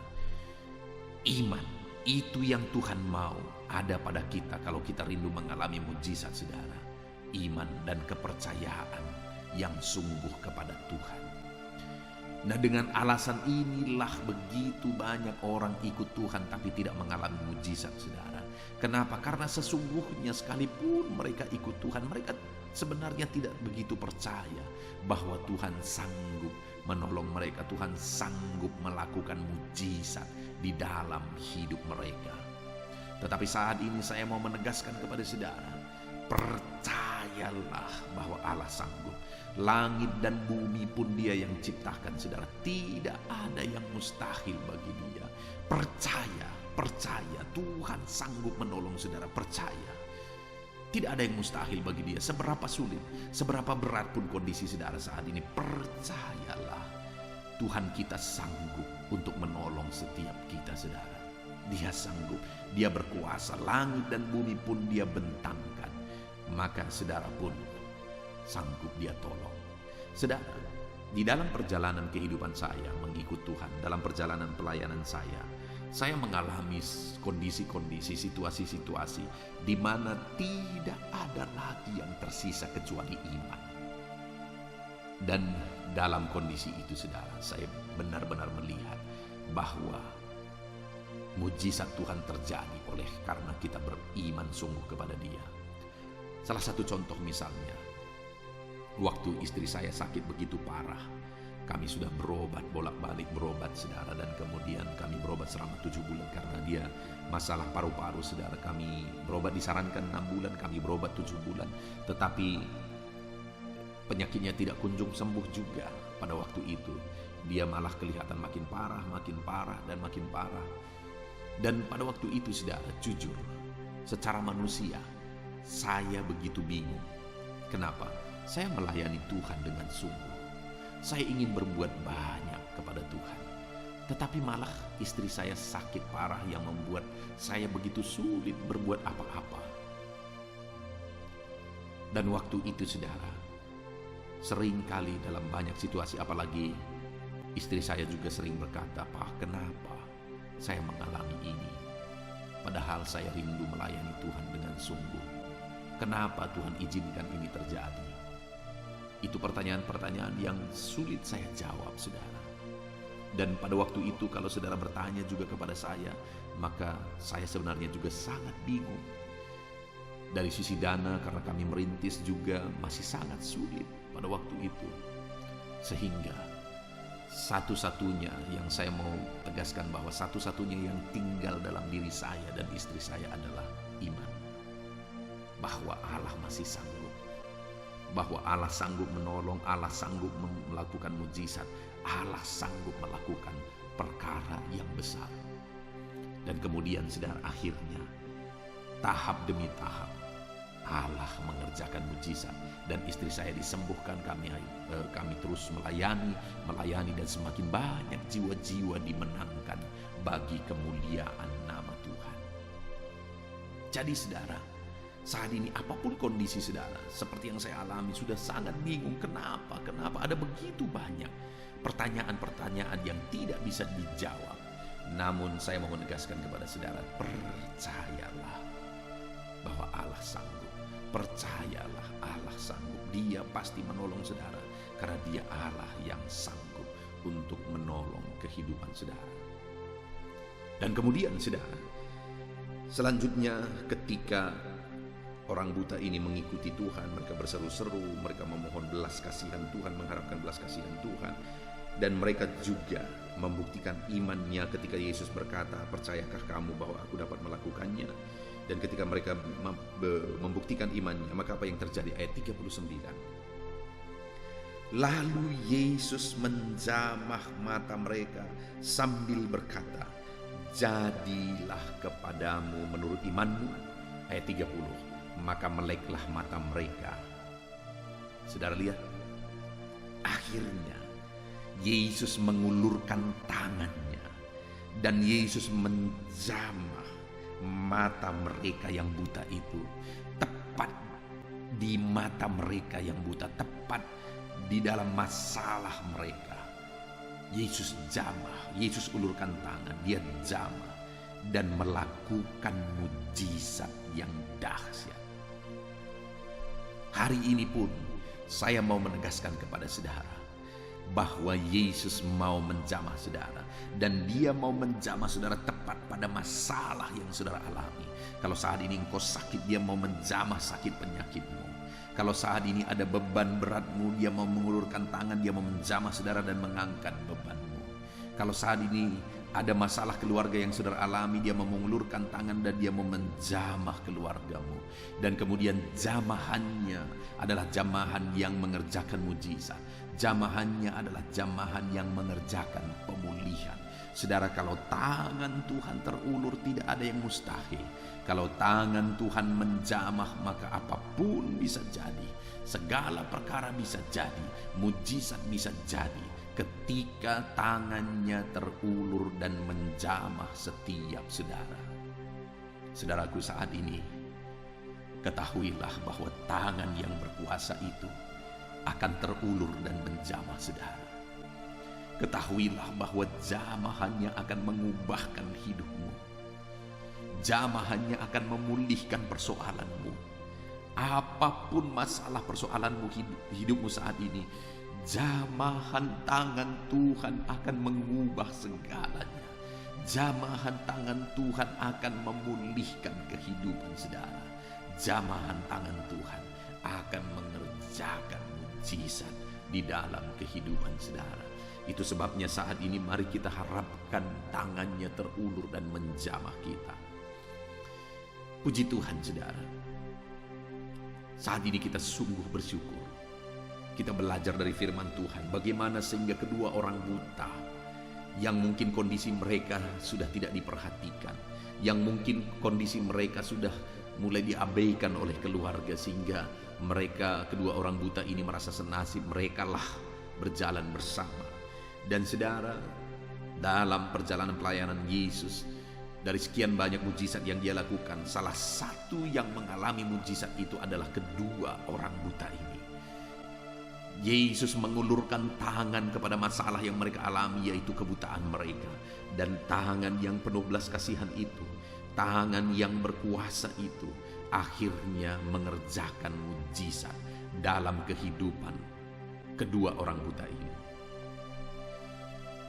Iman itu yang Tuhan mau ada pada kita kalau kita rindu mengalami mujizat saudara. Iman dan kepercayaan yang sungguh kepada Tuhan. Nah, dengan alasan inilah begitu banyak orang ikut Tuhan tapi tidak mengalami mujizat saudara. Kenapa? Karena sesungguhnya sekalipun mereka ikut Tuhan, mereka sebenarnya tidak begitu percaya bahwa Tuhan sanggup menolong mereka. Tuhan sanggup melakukan mujizat di dalam hidup mereka. Tetapi saat ini saya mau menegaskan kepada saudara, percayalah bahwa Allah sanggup. Langit dan bumi pun Dia yang ciptakan saudara. Tidak ada yang mustahil bagi Dia. Percaya Tuhan sanggup menolong saudara. Percaya. Tidak ada yang mustahil bagi Dia. Seberapa sulit, seberapa berat pun kondisi saudara saat ini, percayalah Tuhan kita sanggup untuk menolong setiap kita saudara. Dia sanggup, Dia berkuasa. Langit dan bumi pun Dia bentangkan, maka saudara pun sanggup Dia tolong. Saudara, di dalam perjalanan kehidupan saya mengikut Tuhan, dalam perjalanan pelayanan saya mengalami kondisi-kondisi, situasi-situasi di mana tidak ada lagi yang tersisa kecuali iman. Dan dalam kondisi itu saudara, saya benar-benar melihat bahwa mujizat Tuhan terjadi oleh karena kita beriman sungguh kepada Dia. Salah satu contoh misalnya, waktu istri saya sakit begitu parah, kami sudah berobat, bolak-balik berobat saudara, dan kemudian kami berobat selama 7 bulan karena dia masalah paru-paru saudara. Kami berobat, disarankan 6 bulan, kami berobat 7 bulan, tetapi penyakitnya tidak kunjung sembuh juga. Pada waktu itu dia malah kelihatan makin parah dan makin parah. Dan pada waktu itu saudara, jujur secara manusia saya begitu bingung. Kenapa? Saya melayani Tuhan dengan sungguh. Saya ingin berbuat banyak kepada Tuhan. Tetapi malah istri saya sakit parah yang membuat saya begitu sulit berbuat apa-apa. Dan waktu itu saudara, sering kali dalam banyak situasi, apalagi istri saya juga sering berkata, "Pak, kenapa saya mengalami ini? Padahal saya rindu melayani Tuhan dengan sungguh. Kenapa Tuhan izinkan ini terjadi?" Itu pertanyaan-pertanyaan yang sulit saya jawab saudara. Dan pada waktu itu kalau saudara bertanya juga kepada saya, maka saya sebenarnya juga sangat bingung. Dari sisi dana, karena kami merintis juga masih sangat sulit pada waktu itu. Sehingga satu-satunya yang saya mau tegaskan, bahwa satu-satunya yang tinggal dalam diri saya dan istri saya adalah iman. Bahwa Allah masih sanggup. Bahwa Allah sanggup menolong, Allah sanggup melakukan mujizat, Allah sanggup melakukan perkara yang besar. Dan kemudian saudara, akhirnya tahap demi tahap Allah mengerjakan mujizat dan istri saya disembuhkan. Kami terus melayani dan semakin banyak jiwa-jiwa dimenangkan bagi kemuliaan nama Tuhan. Jadi saudara, saat ini apapun kondisi saudara, seperti yang saya alami, sudah sangat bingung. Kenapa ada begitu banyak pertanyaan-pertanyaan yang tidak bisa dijawab. Namun saya mau menegaskan kepada saudara, percayalah bahwa Allah sanggup. Percayalah Allah sanggup. Dia pasti menolong saudara, karena Dia Allah yang sanggup untuk menolong kehidupan saudara. Dan kemudian saudara, Selanjutnya ketika orang buta ini mengikuti Tuhan, mereka berseru-seru, mereka memohon belas kasihan Tuhan, mengharapkan belas kasihan Tuhan. Dan mereka juga membuktikan imannya ketika Yesus berkata, percayakah kamu bahwa aku dapat melakukannya? Dan ketika mereka membuktikan imannya, maka apa yang terjadi? Ayat 39. Lalu Yesus menjamah mata mereka sambil berkata, jadilah kepadamu menurut imanmu. Ayat 30. Maka meleklah mata mereka. Saudara lihat, akhirnya Yesus mengulurkan tangannya dan Yesus menjamah mata mereka yang buta itu, tepat di mata mereka yang buta, tepat di dalam masalah mereka. Yesus jamah, Yesus ulurkan tangan, dia jamah dan melakukan mujizat yang dahsyat. Hari ini pun saya mau menegaskan kepada saudara bahwa Yesus mau menjamah saudara, dan dia mau menjamah saudara tepat pada masalah yang saudara alami. Kalau saat ini engkau sakit, dia mau menjamah sakit penyakitmu. Kalau saat ini ada beban beratmu, dia mau mengulurkan tangan, dia mau menjamah saudara dan mengangkat bebanmu. Kalau saat ini ada masalah keluarga yang saudara alami, dia mau mengulurkan tangan dan dia mau menjamah keluargamu. Dan kemudian jamahannya adalah jamahan yang mengerjakan mujizat. Jamahannya adalah jamahan yang mengerjakan pemulihan. Saudara, kalau tangan Tuhan terulur, tidak ada yang mustahil. Kalau tangan Tuhan menjamah, maka apapun bisa jadi. Segala perkara bisa jadi, mujizat bisa jadi ketika tangannya terulur dan menjamah setiap saudara. Saudaraku, saat ini ketahuilah bahwa tangan yang berkuasa itu akan terulur dan menjamah saudara. Ketahuilah bahwa jamahannya akan mengubahkan hidupmu. Jamahannya akan memulihkan persoalanmu. Apapun masalah persoalanmu, hidupmu saat ini, jamahan tangan Tuhan akan mengubah segalanya. Jamahan tangan Tuhan akan memulihkan kehidupan saudara. Jamahan tangan Tuhan akan mengerjakan mujizat di dalam kehidupan saudara. Itu sebabnya saat ini mari kita harapkan tangannya terulur dan menjamah kita. Puji Tuhan saudara. Saat ini kita sungguh bersyukur. Kita belajar dari firman Tuhan bagaimana sehingga kedua orang buta yang mungkin kondisi mereka sudah tidak diperhatikan, yang mungkin kondisi mereka sudah mulai diabaikan oleh keluarga, sehingga mereka kedua orang buta ini merasa senasib, mereka lah berjalan bersama. Dan saudara, dalam perjalanan pelayanan Yesus, dari sekian banyak mujizat yang dia lakukan, salah satu yang mengalami mujizat itu adalah kedua orang buta ini. Yesus mengulurkan tangan kepada masalah yang mereka alami, yaitu kebutaan mereka. Dan tangan yang penuh belas kasihan itu, tangan yang berkuasa itu, akhirnya mengerjakan mujizat dalam kehidupan kedua orang buta ini.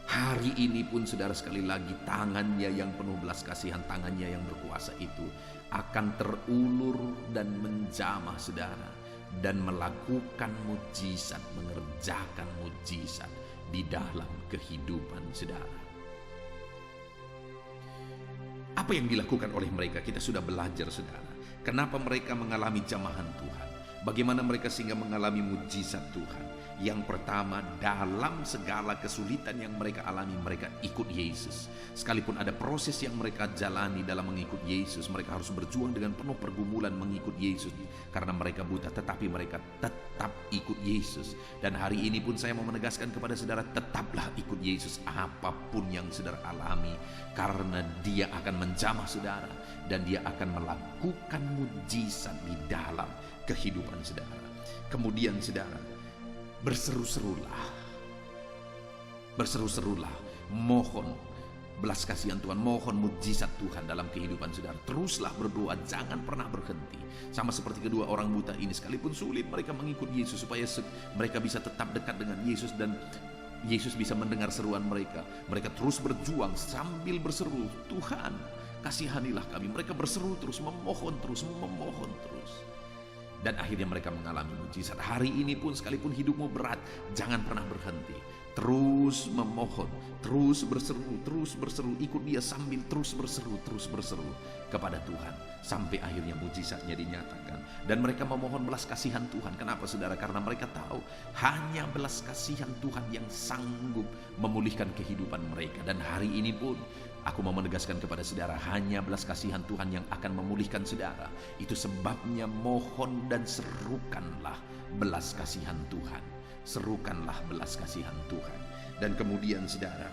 Hari ini pun saudara, sekali lagi tangannya yang penuh belas kasihan, tangannya yang berkuasa itu akan terulur dan menjamah saudara, dan melakukan mujizat, mengerjakan mujizat di dalam kehidupan saudara. Apa yang dilakukan oleh mereka? Kita sudah belajar saudara. Kenapa mereka mengalami jamahan Tuhan? Bagaimana mereka sehingga mengalami mujizat Tuhan? Yang pertama, dalam segala kesulitan yang mereka alami, mereka ikut Yesus. Sekalipun ada proses yang mereka jalani dalam mengikut Yesus, mereka harus berjuang dengan penuh pergumulan mengikut Yesus karena mereka buta, tetapi mereka tetap ikut Yesus. Dan hari ini pun saya mau menegaskan kepada saudara, tetaplah ikut Yesus apapun yang saudara alami, karena dia akan menjamah saudara dan dia akan melakukan mujizat di dalam kehidupan saudara. Kemudian saudara, berseru-serulah, mohon belas kasihan Tuhan, mohon mujizat Tuhan dalam kehidupan saudara. Teruslah berdoa, jangan pernah berhenti. Sama seperti kedua orang buta ini, sekalipun sulit mereka mengikut Yesus supaya mereka bisa tetap dekat dengan Yesus dan Yesus bisa mendengar seruan mereka. Mereka terus berjuang sambil berseru, Tuhan, kasihanilah kami. Mereka berseru terus, memohon terus. Dan akhirnya mereka mengalami mujizat. Hari ini pun sekalipun hidupmu berat, jangan pernah berhenti. Terus memohon, terus berseru, ikut dia sambil terus berseru kepada Tuhan. Sampai akhirnya mujizatnya dinyatakan. Dan mereka memohon belas kasihan Tuhan. Kenapa saudara? Karena mereka tahu hanya belas kasihan Tuhan yang sanggup memulihkan kehidupan mereka. Dan hari ini pun aku mau menegaskan kepada saudara, hanya belas kasihan Tuhan yang akan memulihkan saudara. Itu sebabnya mohon dan serukanlah belas kasihan Tuhan. Serukanlah belas kasihan Tuhan. Dan kemudian saudara,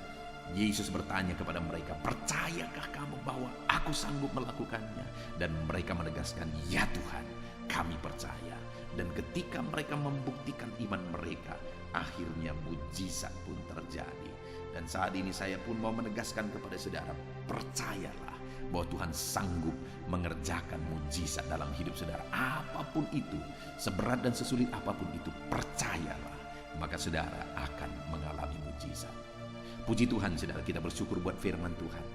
Yesus bertanya kepada mereka, percayakah kamu bahwa aku sanggup melakukannya? Dan mereka menegaskan, ya Tuhan, kami percaya. Dan ketika mereka membuktikan iman mereka, akhirnya mujizat pun terjadi. Dan saat ini saya pun mau menegaskan kepada saudara, percayalah bahwa Tuhan sanggup mengerjakan mujizat dalam hidup saudara. Apapun itu, seberat dan sesulit apapun itu, percayalah, maka saudara akan mengalami mujizat. Puji Tuhan saudara, kita bersyukur buat firman Tuhan.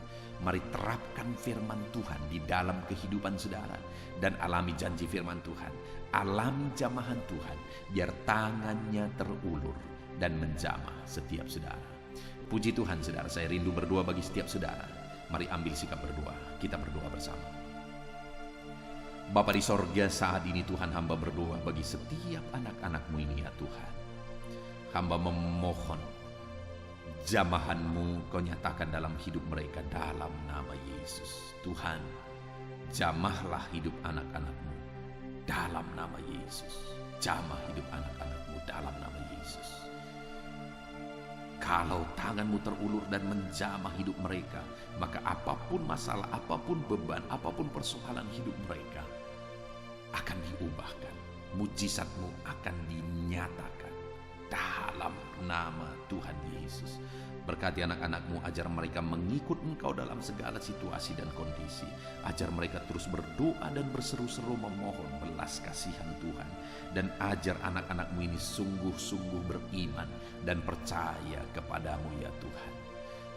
Mari terapkan firman Tuhan di dalam kehidupan saudara. Dan alami janji firman Tuhan. Alami jamahan Tuhan. Biar tangannya terulur dan menjamah setiap saudara. Puji Tuhan saudara, saya rindu berdoa bagi setiap saudara. Mari ambil sikap berdoa. Kita berdoa bersama. Bapa di sorga, saat ini Tuhan, hamba berdoa bagi setiap anak-anak-Mu ini ya Tuhan. Hamba memohon jamahan-Mu Kau nyatakan dalam hidup mereka dalam nama Yesus. Tuhan, jamahlah hidup anak-anak-Mu dalam nama Yesus. Jamah hidup anak-anak-Mu dalam nama Yesus. Kalau tangan-Mu terulur dan menjamah hidup mereka, maka apapun masalah, apapun beban, apapun persoalan hidup mereka akan diubahkan. Mujizat-Mu akan dinyatakan dalam nama Tuhan Yesus. Berkati anak-anak-Mu, ajar mereka mengikut Engkau dalam segala situasi dan kondisi. Ajar mereka terus berdoa dan berseru-seru memohon belas kasihan Tuhan. Dan ajar anak-anak-Mu ini sungguh-sungguh beriman dan percaya kepadamu ya Tuhan.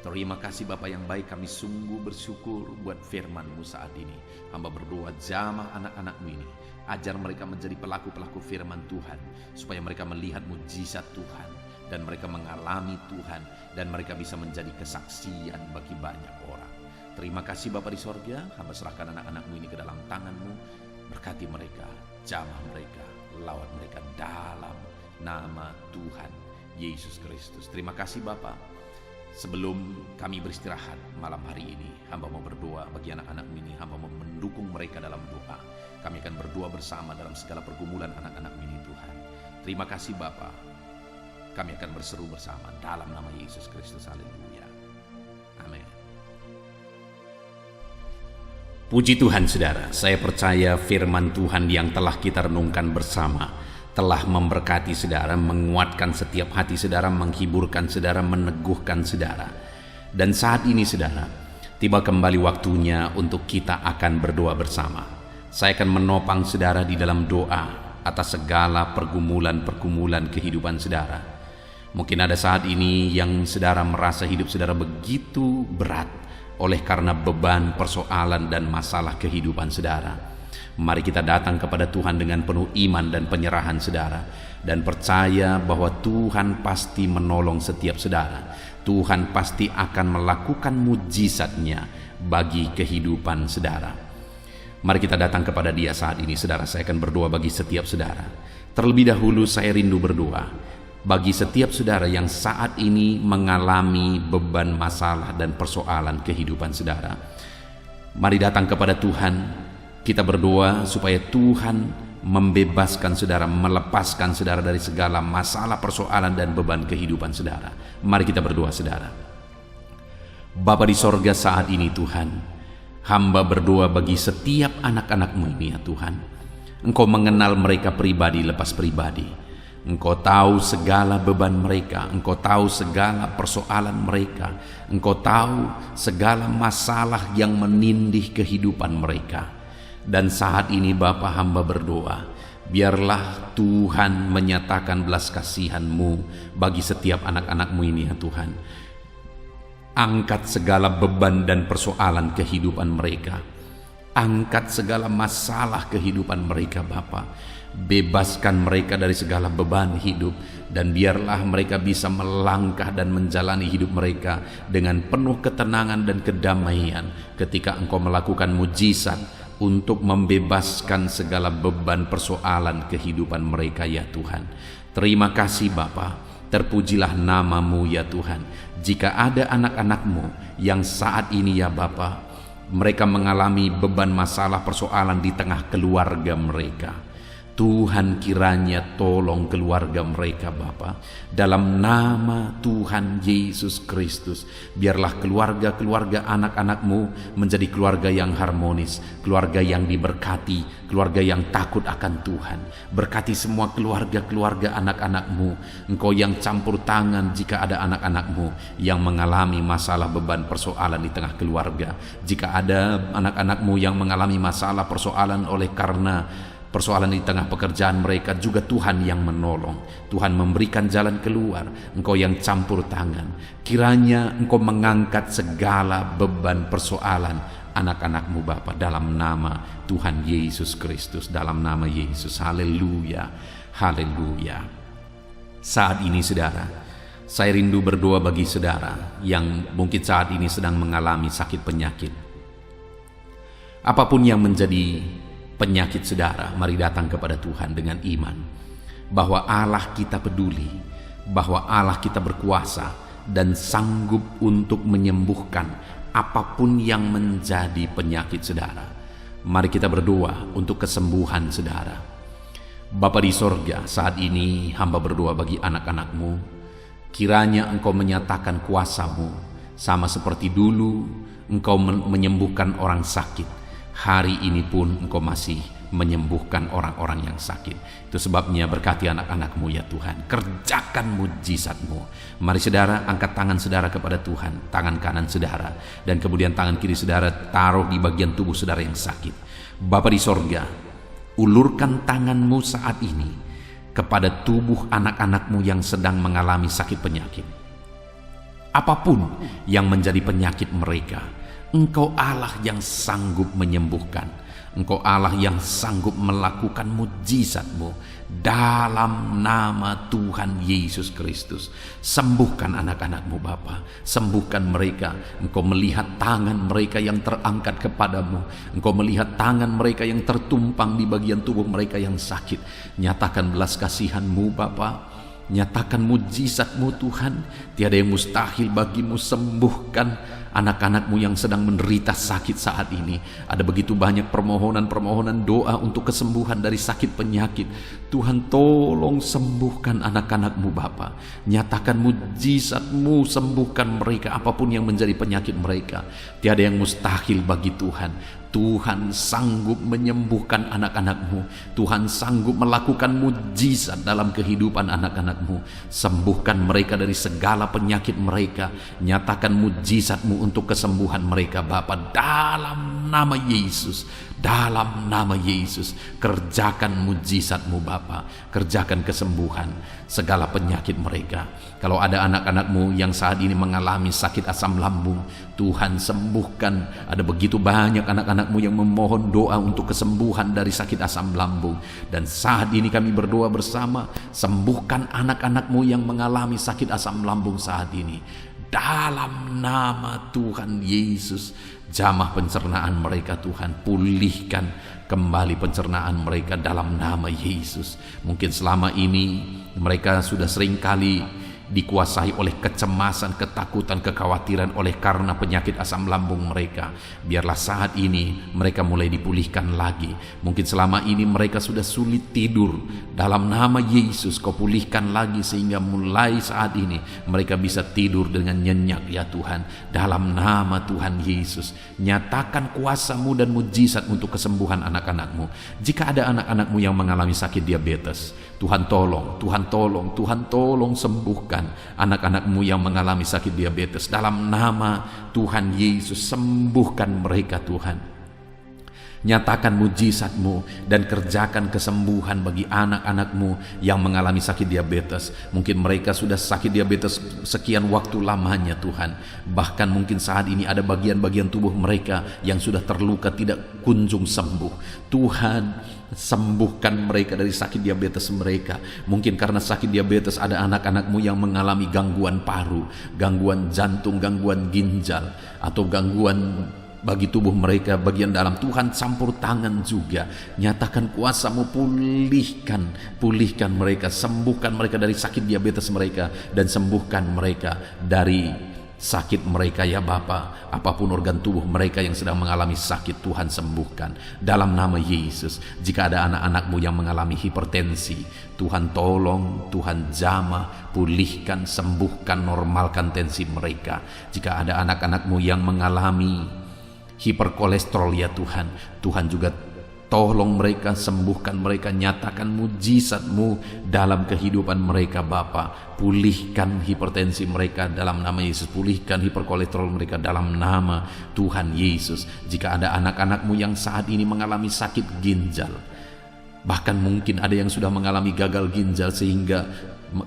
Terima kasih Bapa yang baik, kami sungguh bersyukur buat firman-Mu saat ini. Hamba berdoa, jamah anak-anak-Mu ini. Ajar mereka menjadi pelaku-pelaku firman Tuhan. Supaya mereka melihat mujizat Tuhan. Dan mereka mengalami Tuhan. Dan mereka bisa menjadi kesaksian bagi banyak orang. Terima kasih Bapa di sorga. Hamba serahkan anak-anak-Mu ini ke dalam tangan-Mu. Berkati mereka, jamah mereka, lawat mereka dalam nama Tuhan Yesus Kristus. Terima kasih Bapa. Sebelum kami beristirahat malam hari ini, hamba mau berdoa bagi anak-anak-Mu ini. Hamba mau mendukung mereka dalam doa. Kami akan berdoa bersama dalam segala pergumulan anak-anak-Mu ini Tuhan. Terima kasih Bapa. Kami akan berseru bersama dalam nama Yesus Kristus. Haleluya. Amin. Puji Tuhan saudara, saya percaya firman Tuhan yang telah kita renungkan bersama telah memberkati saudara, menguatkan setiap hati saudara, menghiburkan saudara, meneguhkan saudara. Dan saat ini saudara, tiba kembali waktunya untuk kita akan berdoa bersama. Saya akan menopang saudara di dalam doa atas segala pergumulan-pergumulan kehidupan saudara. Mungkin ada saat ini yang saudara merasa hidup saudara begitu berat oleh karena beban, persoalan, dan masalah kehidupan saudara. Mari kita datang kepada Tuhan dengan penuh iman dan penyerahan saudara. Dan percaya bahwa Tuhan pasti menolong setiap saudara. Tuhan pasti akan melakukan mujizatnya bagi kehidupan saudara. Mari kita datang kepada Dia saat ini saudara. Saya akan berdoa bagi setiap saudara. Terlebih dahulu saya rindu berdoa bagi setiap saudara yang saat ini mengalami beban, masalah, dan persoalan kehidupan saudara. Mari datang kepada Tuhan. Kita berdoa supaya Tuhan membebaskan saudara, melepaskan saudara dari segala masalah, persoalan, dan beban kehidupan saudara. Mari kita berdoa saudara. Bapa di sorga, saat ini Tuhan, hamba berdoa bagi setiap anak-anak-Mu ini ya Tuhan. Engkau mengenal mereka pribadi lepas pribadi. Engkau tahu segala beban mereka. Engkau tahu segala persoalan mereka. Engkau tahu segala masalah yang menindih kehidupan mereka. Dan saat ini Bapa, hamba berdoa, biarlah Tuhan menyatakan belas kasihan-Mu bagi setiap anak-anak-Mu ini ya Tuhan. Angkat segala beban dan persoalan kehidupan mereka. Angkat segala masalah kehidupan mereka Bapa. Bebaskan mereka dari segala beban hidup, dan biarlah mereka bisa melangkah dan menjalani hidup mereka dengan penuh ketenangan dan kedamaian ketika Engkau melakukan mujizat untuk membebaskan segala beban persoalan kehidupan mereka ya Tuhan. Terima kasih Bapa, terpujilah nama-Mu ya Tuhan. Jika ada anak-anak-Mu yang saat ini ya Bapa, mereka mengalami beban masalah persoalan di tengah keluarga mereka, Tuhan kiranya tolong keluarga mereka Bapa. Dalam nama Tuhan Yesus Kristus, biarlah keluarga-keluarga anak-anak-Mu menjadi keluarga yang harmonis, keluarga yang diberkati, keluarga yang takut akan Tuhan. Berkati semua keluarga-keluarga anak-anak-Mu. Engkau yang campur tangan jika ada anak-anak-Mu yang mengalami masalah beban persoalan di tengah keluarga. Jika ada anak-anak-Mu yang mengalami masalah persoalan oleh karena persoalan di tengah pekerjaan mereka, juga Tuhan yang menolong. Tuhan memberikan jalan keluar. Engkau yang campur tangan. Kiranya Engkau mengangkat segala beban persoalan anak-anak-Mu Bapa, dalam nama Tuhan Yesus Kristus, dalam nama Yesus. Haleluya, haleluya. Saat ini saudara, saya rindu berdoa bagi saudara yang mungkin saat ini sedang mengalami sakit penyakit. Apapun yang menjadi penyakit saudara, mari datang kepada Tuhan dengan iman bahwa Allah kita peduli, bahwa Allah kita berkuasa dan sanggup untuk menyembuhkan apapun yang menjadi penyakit saudara. Mari kita berdoa untuk kesembuhan saudara. Bapa di sorga, saat ini hamba berdoa bagi anak-anak-Mu. Kiranya Engkau menyatakan kuasa-Mu, sama seperti dulu Engkau menyembuhkan orang sakit. Hari ini pun Engkau masih menyembuhkan orang-orang yang sakit. Itu sebabnya berkati anak-anak-Mu ya Tuhan. Kerjakan mujizat-Mu. Mari saudara, angkat tangan saudara kepada Tuhan. Tangan kanan saudara, dan kemudian tangan kiri saudara taruh di bagian tubuh saudara yang sakit. Bapa di sorga, ulurkan tangan-Mu saat ini kepada tubuh anak-anak-Mu yang sedang mengalami sakit penyakit. Apapun yang menjadi penyakit mereka, Engkau Allah yang sanggup menyembuhkan. Engkau Allah yang sanggup melakukan mujizat-Mu dalam nama Tuhan Yesus Kristus. Sembuhkan anak-anak-Mu Bapa, sembuhkan mereka. Engkau melihat tangan mereka yang terangkat kepadamu. Engkau melihat tangan mereka yang tertumpang di bagian tubuh mereka yang sakit. Nyatakan belas kasihan-Mu Bapa, nyatakan mujizat-Mu Tuhan. Tiada yang mustahil bagimu. Sembuhkan anak-anak-Mu yang sedang menderita sakit saat ini. Ada begitu banyak permohonan-permohonan doa untuk kesembuhan dari sakit penyakit. Tuhan tolong sembuhkan anak-anak-Mu Bapa. Nyatakan mujizat-Mu, sembuhkan mereka apapun yang menjadi penyakit mereka. Tiada yang mustahil bagi Tuhan. Tuhan sanggup menyembuhkan anak-anak-Mu. Tuhan sanggup melakukan mujizat dalam kehidupan anak-anak-Mu. Sembuhkan mereka dari segala penyakit mereka. Nyatakan mujizat-Mu untuk kesembuhan mereka Bapa, dalam nama Yesus. Dalam nama Yesus, kerjakan mujizat-Mu Bapa. Kerjakan kesembuhan segala penyakit mereka. Kalau ada anak-anak-Mu yang saat ini mengalami sakit asam lambung, Tuhan sembuhkan. Ada begitu banyak anak-anak-Mu yang memohon doa untuk kesembuhan dari sakit asam lambung. Dan saat ini kami berdoa bersama, sembuhkan anak-anak-Mu yang mengalami sakit asam lambung saat ini. Dalam nama Tuhan Yesus, jamah pencernaan mereka Tuhan, pulihkan kembali pencernaan mereka dalam nama Yesus. Mungkin selama ini mereka sudah seringkali dikuasai oleh kecemasan, ketakutan, kekhawatiran oleh karena penyakit asam lambung mereka. Biarlah saat ini mereka mulai dipulihkan lagi. Mungkin selama ini mereka sudah sulit tidur. Dalam nama Yesus, Kau pulihkan lagi sehingga mulai saat ini mereka bisa tidur dengan nyenyak ya Tuhan. Dalam nama Tuhan Yesus, nyatakan kuasa-Mu dan mujizat untuk kesembuhan anak-anak-Mu. Jika ada anak-anak-Mu yang mengalami sakit diabetes, Tuhan tolong, Tuhan tolong, Tuhan tolong sembuhkan anak-anak-Mu yang mengalami sakit diabetes. Dalam nama Tuhan Yesus, sembuhkan mereka Tuhan. Nyatakan mujizat-Mu dan kerjakan kesembuhan bagi anak-anak-Mu yang mengalami sakit diabetes. Mungkin mereka sudah sakit diabetes sekian waktu lamanya Tuhan. Bahkan mungkin saat ini ada bagian-bagian tubuh mereka yang sudah terluka tidak kunjung sembuh. Tuhan, sembuhkan mereka dari sakit diabetes mereka. Mungkin karena sakit diabetes ada anak-anak-Mu yang mengalami gangguan paru, gangguan jantung, gangguan ginjal, atau gangguan bagi tubuh mereka bagian dalam. Tuhan, campur tangan juga, nyatakan kuasa-Mu, pulihkan mereka, sembuhkan mereka dari sakit diabetes mereka, dan sembuhkan mereka dari sakit mereka ya Bapa. Apapun organ tubuh mereka yang sedang mengalami sakit, Tuhan sembuhkan dalam nama Yesus. Jika ada anak-anak-Mu yang mengalami hipertensi, Tuhan tolong, Tuhan jamah, pulihkan, sembuhkan, normalkan tensi mereka. Jika ada anak-anak-Mu yang mengalami hiperkolesterol ya Tuhan, Tuhan juga tolong mereka, sembuhkan mereka, nyatakan mujizat-Mu dalam kehidupan mereka Bapa. Pulihkan hipertensi mereka dalam nama Yesus, pulihkan hiperkolesterol mereka dalam nama Tuhan Yesus. Jika ada anak-anak-Mu yang saat ini mengalami sakit ginjal, bahkan mungkin ada yang sudah mengalami gagal ginjal sehingga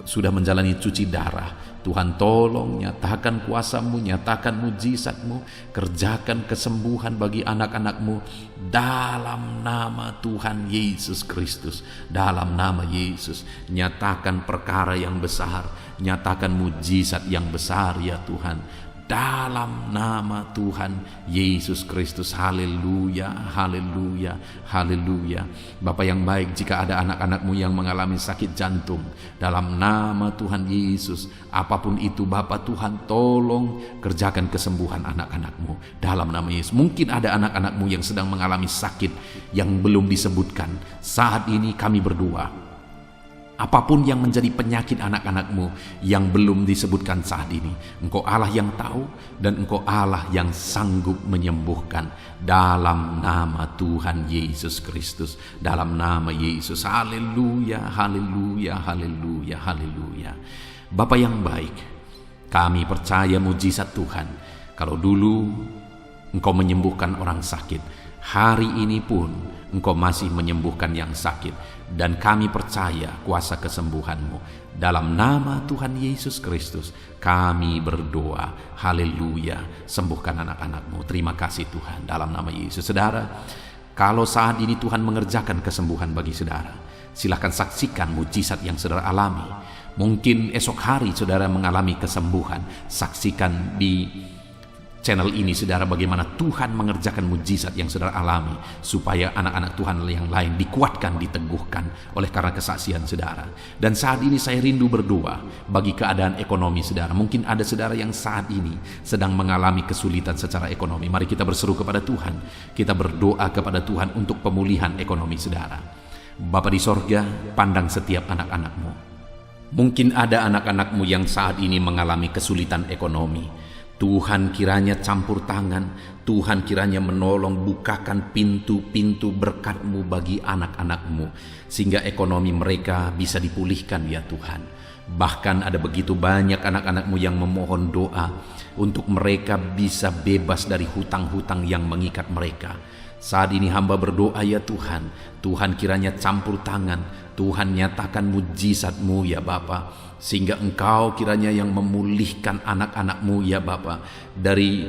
sudah menjalani cuci darah, Tuhan tolong, nyatakan kuasa-Mu, nyatakan mujizat-Mu, kerjakan kesembuhan bagi anak-anak-Mu dalam nama Tuhan Yesus Kristus. Dalam nama Yesus, nyatakan perkara yang besar, nyatakan mujizat yang besar ya Tuhan, dalam nama Tuhan Yesus Kristus. Haleluya, haleluya, haleluya. Bapa yang baik, jika ada anak-anak-Mu yang mengalami sakit jantung, dalam nama Tuhan Yesus, apapun itu Bapa, Tuhan tolong kerjakan kesembuhan anak-anak-Mu dalam nama Yesus. Mungkin ada anak-anak-Mu yang sedang mengalami sakit yang belum disebutkan. Saat ini kami berdoa, apapun yang menjadi penyakit anak-anak-Mu yang belum disebutkan saat ini, Engkau Allah yang tahu dan Engkau Allah yang sanggup menyembuhkan dalam nama Tuhan Yesus Kristus. Dalam nama Yesus. Haleluya, haleluya, haleluya, haleluya. Bapa yang baik, kami percaya mujizat Tuhan. Kalau dulu Engkau menyembuhkan orang sakit, hari ini pun Engkau masih menyembuhkan yang sakit. Dan kami percaya kuasa kesembuhan-Mu. Dalam nama Tuhan Yesus Kristus kami berdoa. Haleluya. Sembuhkan anak-anak-Mu. Terima kasih Tuhan, dalam nama Yesus. Saudara, kalau saat ini Tuhan mengerjakan kesembuhan bagi saudara, silakan saksikan mujizat yang saudara alami. Mungkin esok hari saudara mengalami kesembuhan, saksikan di channel ini saudara bagaimana Tuhan mengerjakan mujizat yang saudara alami, supaya anak-anak Tuhan yang lain dikuatkan, diteguhkan oleh karena kesaksian saudara. Dan saat ini saya rindu berdoa bagi keadaan ekonomi saudara. Mungkin ada saudara yang saat ini sedang mengalami kesulitan secara ekonomi. Mari kita berseru kepada Tuhan, kita berdoa kepada Tuhan untuk pemulihan ekonomi saudara. Bapa di sorga, pandang setiap anak-anak-Mu. Mungkin ada anak-anak-Mu yang saat ini mengalami kesulitan ekonomi. Tuhan kiranya campur tangan, Tuhan kiranya menolong, bukakan pintu-pintu berkat-Mu bagi anak-anak-Mu, sehingga ekonomi mereka bisa dipulihkan ya Tuhan. Bahkan ada begitu banyak anak-anak-Mu yang memohon doa untuk mereka bisa bebas dari hutang-hutang yang mengikat mereka. Saat ini hamba berdoa ya Tuhan, Tuhan kiranya campur tangan, Tuhan nyatakan mujizat-Mu ya Bapa, sehingga Engkau kiranya yang memulihkan anak-anak-Mu ya Bapa dari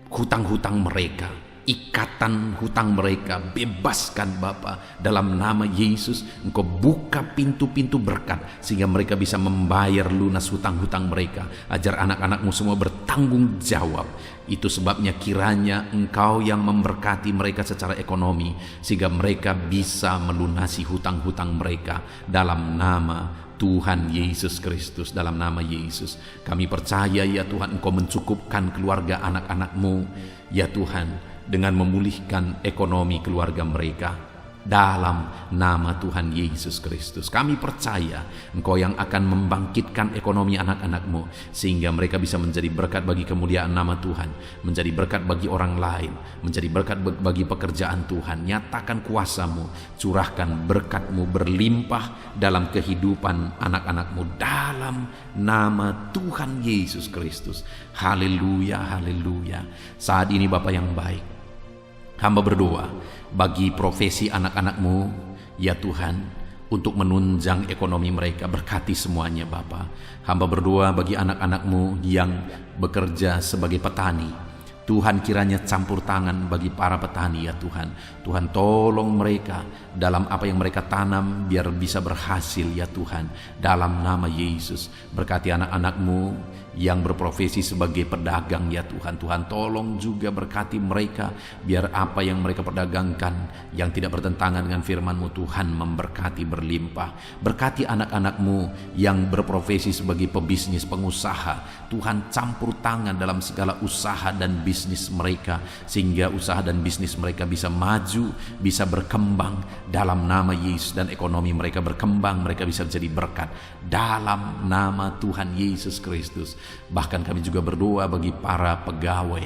hutang-hutang mereka, ikatan hutang mereka, bebaskan Bapa dalam nama Yesus. Engkau buka pintu-pintu berkat sehingga mereka bisa membayar lunas hutang-hutang mereka, ajar anak-anak-Mu semua bertanggung jawab. Itu sebabnya kiranya Engkau yang memberkati mereka secara ekonomi sehingga mereka bisa melunasi hutang-hutang mereka dalam nama Tuhan Yesus Kristus. Dalam nama Yesus kami percaya ya Tuhan, Engkau mencukupkan keluarga anak-anak-Mu ya Tuhan dengan memulihkan ekonomi keluarga mereka dalam nama Tuhan Yesus Kristus. Kami percaya Engkau yang akan membangkitkan ekonomi anak-anak-Mu sehingga mereka bisa menjadi berkat bagi kemuliaan nama Tuhan, menjadi berkat bagi orang lain, menjadi berkat bagi pekerjaan Tuhan. Nyatakan kuasa-Mu, curahkan berkat-Mu berlimpah dalam kehidupan anak-anak-Mu dalam nama Tuhan Yesus Kristus. Haleluya, haleluya. Saat ini Bapa yang baik, Hamba berdoa bagi profesi anak-anak-Mu, ya Tuhan, untuk menunjang ekonomi mereka. Berkati semuanya Bapa. Hamba berdoa bagi anak-anak-Mu yang bekerja sebagai petani. Tuhan kiranya campur tangan bagi para petani ya Tuhan. Tuhan tolong mereka dalam apa yang mereka tanam biar bisa berhasil ya Tuhan. Dalam nama Yesus, berkati anak-anak-Mu yang berprofesi sebagai pedagang ya Tuhan. Tuhan tolong juga berkati mereka biar apa yang mereka perdagangkan yang tidak bertentangan dengan firman-Mu Tuhan memberkati berlimpah. Berkati anak-anak-Mu yang berprofesi sebagai pebisnis, pengusaha. Tuhan campur tangan dalam segala usaha dan bisnis mereka sehingga usaha dan bisnis mereka bisa maju, bisa berkembang dalam nama Yesus, dan ekonomi mereka berkembang, mereka bisa menjadi berkat dalam nama Tuhan Yesus Kristus. Bahkan kami juga berdoa bagi para pegawai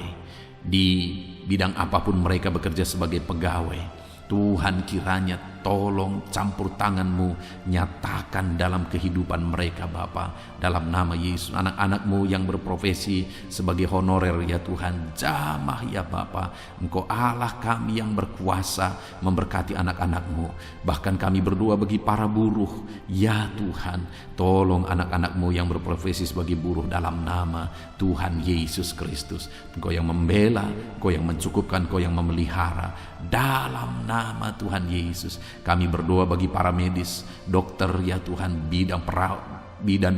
di bidang apapun mereka bekerja sebagai pegawai. Tuhan kiranya tolong campur tangan-Mu nyatakan dalam kehidupan mereka Bapa, dalam nama Yesus. Anak-anak-Mu yang berprofesi sebagai honorer ya Tuhan, jamah ya Bapa. Engkau Allah kami yang berkuasa memberkati anak-anak-Mu. Bahkan kami berdoa bagi para buruh ya Tuhan, tolong anak-anak-Mu yang berprofesi sebagai buruh dalam nama Tuhan Yesus Kristus. Engkau yang membela, Engkau yang mencukupkan, Engkau yang memelihara dalam nama Tuhan Yesus. Kami berdoa bagi para medis, dokter ya Tuhan, bidan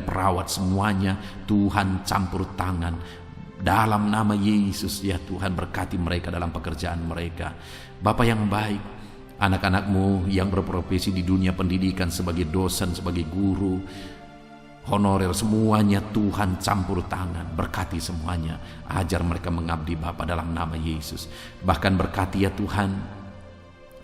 perawat semuanya, Tuhan campur tangan dalam nama Yesus ya Tuhan. Berkati mereka dalam pekerjaan mereka. Bapa yang baik, anak-anak-Mu yang berprofesi di dunia pendidikan sebagai dosen, sebagai guru, honorer, semuanya Tuhan campur tangan. Berkati semuanya, ajar mereka mengabdi Bapa dalam nama Yesus. Bahkan berkati ya Tuhan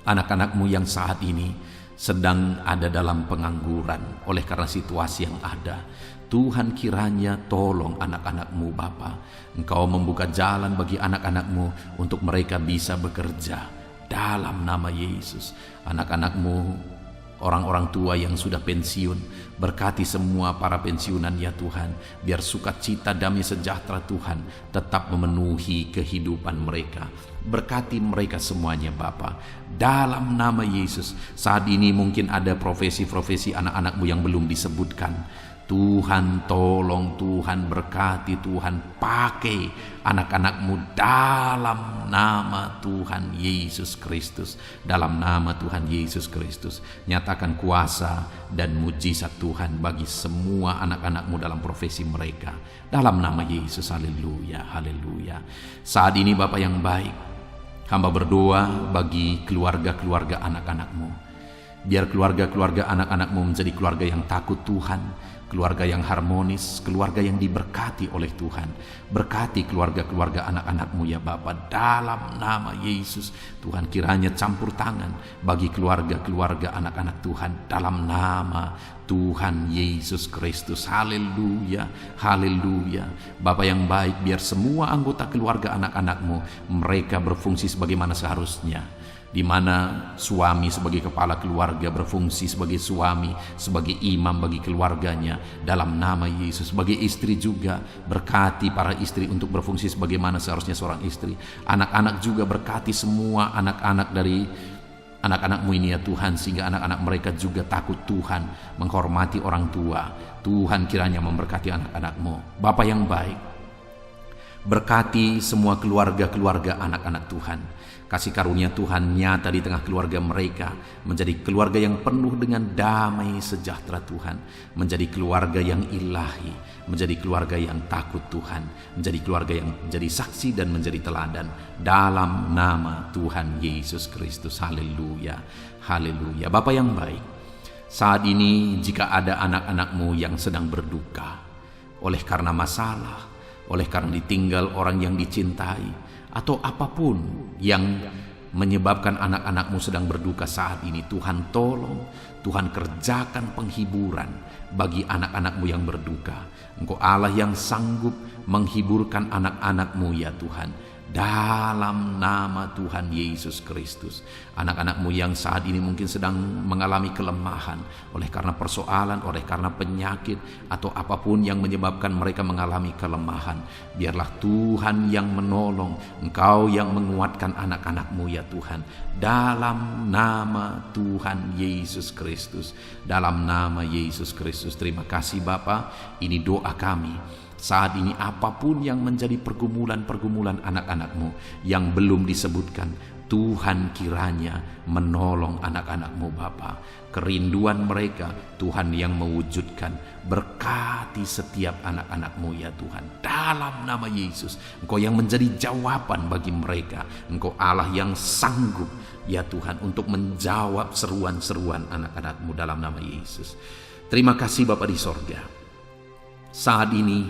anak-anak-Mu yang saat ini sedang ada dalam pengangguran oleh karena situasi yang ada. Tuhan kiranya tolong anak-anak-Mu Bapa. Engkau membuka jalan bagi anak-anak-Mu untuk mereka bisa bekerja dalam nama Yesus. Anak-anak-Mu, orang-orang tua yang sudah pensiun, berkati semua para pensiunan ya Tuhan, biar sukacita damai sejahtera Tuhan tetap memenuhi kehidupan mereka. Berkati mereka semuanya Bapa, dalam nama Yesus. Saat ini mungkin ada profesi-profesi anak-anak-Mu yang belum disebutkan. Tuhan tolong, Tuhan berkati, Tuhan pakai anak-anak-Mu dalam nama Tuhan Yesus Kristus. Dalam nama Tuhan Yesus Kristus, nyatakan kuasa dan mujizat Tuhan bagi semua anak-anak-Mu dalam profesi mereka. Dalam nama Yesus, haleluya, haleluya. Saat ini Bapa yang baik, hamba berdoa bagi keluarga-keluarga anak-anak-Mu. Biar keluarga-keluarga anak-anak-Mu menjadi keluarga yang takut Tuhan, keluarga yang harmonis, keluarga yang diberkati oleh Tuhan. Berkati keluarga-keluarga anak-anak-Mu ya Bapa, dalam nama Yesus. Tuhan kiranya campur tangan bagi keluarga-keluarga anak-anak Tuhan dalam nama Tuhan Yesus Kristus. Haleluya, haleluya. Bapa yang baik, biar semua anggota keluarga anak-anak-Mu mereka berfungsi sebagaimana seharusnya. Di mana suami sebagai kepala keluarga berfungsi sebagai suami, sebagai imam bagi keluarganya dalam nama Yesus. Sebagai istri juga, berkati para istri untuk berfungsi sebagaimana seharusnya seorang istri. Anak-anak juga berkati semua anak-anak dari anak-anak-Mu ini ya Tuhan, sehingga anak-anak mereka juga takut Tuhan, menghormati orang tua. Tuhan kiranya memberkati anak-anak-Mu. Bapa yang baik, berkati semua keluarga-keluarga anak-anak Tuhan. Kasih karunia Tuhan nyata di tengah keluarga mereka, menjadi keluarga yang penuh dengan damai sejahtera Tuhan, menjadi keluarga yang ilahi, menjadi keluarga yang takut Tuhan, menjadi keluarga yang menjadi saksi dan menjadi teladan dalam nama Tuhan Yesus Kristus. Haleluya, haleluya. Bapa yang baik, saat ini jika ada anak-anak-Mu yang sedang berduka oleh karena masalah, oleh karena ditinggal orang yang dicintai, atau apapun yang menyebabkan anak-anak-Mu sedang berduka saat ini, Tuhan tolong, Tuhan kerjakan penghiburan bagi anak-anak-Mu yang berduka. Engkau Allah yang sanggup menghiburkan anak-anak-Mu ya Tuhan, dalam nama Tuhan Yesus Kristus. Anak-anakmu yang saat ini mungkin sedang mengalami kelemahan oleh karena persoalan, oleh karena penyakit, atau apapun yang menyebabkan mereka mengalami kelemahan, biarlah Tuhan yang menolong, Engkau yang menguatkan anak-anakmu ya Tuhan, dalam nama Tuhan Yesus Kristus, dalam nama Yesus Kristus. Terima kasih Bapa, ini doa kami. Saat ini apapun yang menjadi pergumulan-pergumulan anak-anakmu yang belum disebutkan, Tuhan kiranya menolong anak-anakmu Bapa. Kerinduan mereka Tuhan yang mewujudkan. Berkati setiap anak-anakmu ya Tuhan, dalam nama Yesus. Engkau yang menjadi jawaban bagi mereka. Engkau Allah yang sanggup ya Tuhan untuk menjawab seruan-seruan anak-anakmu dalam nama Yesus. Terima kasih Bapa di sorga. Saat ini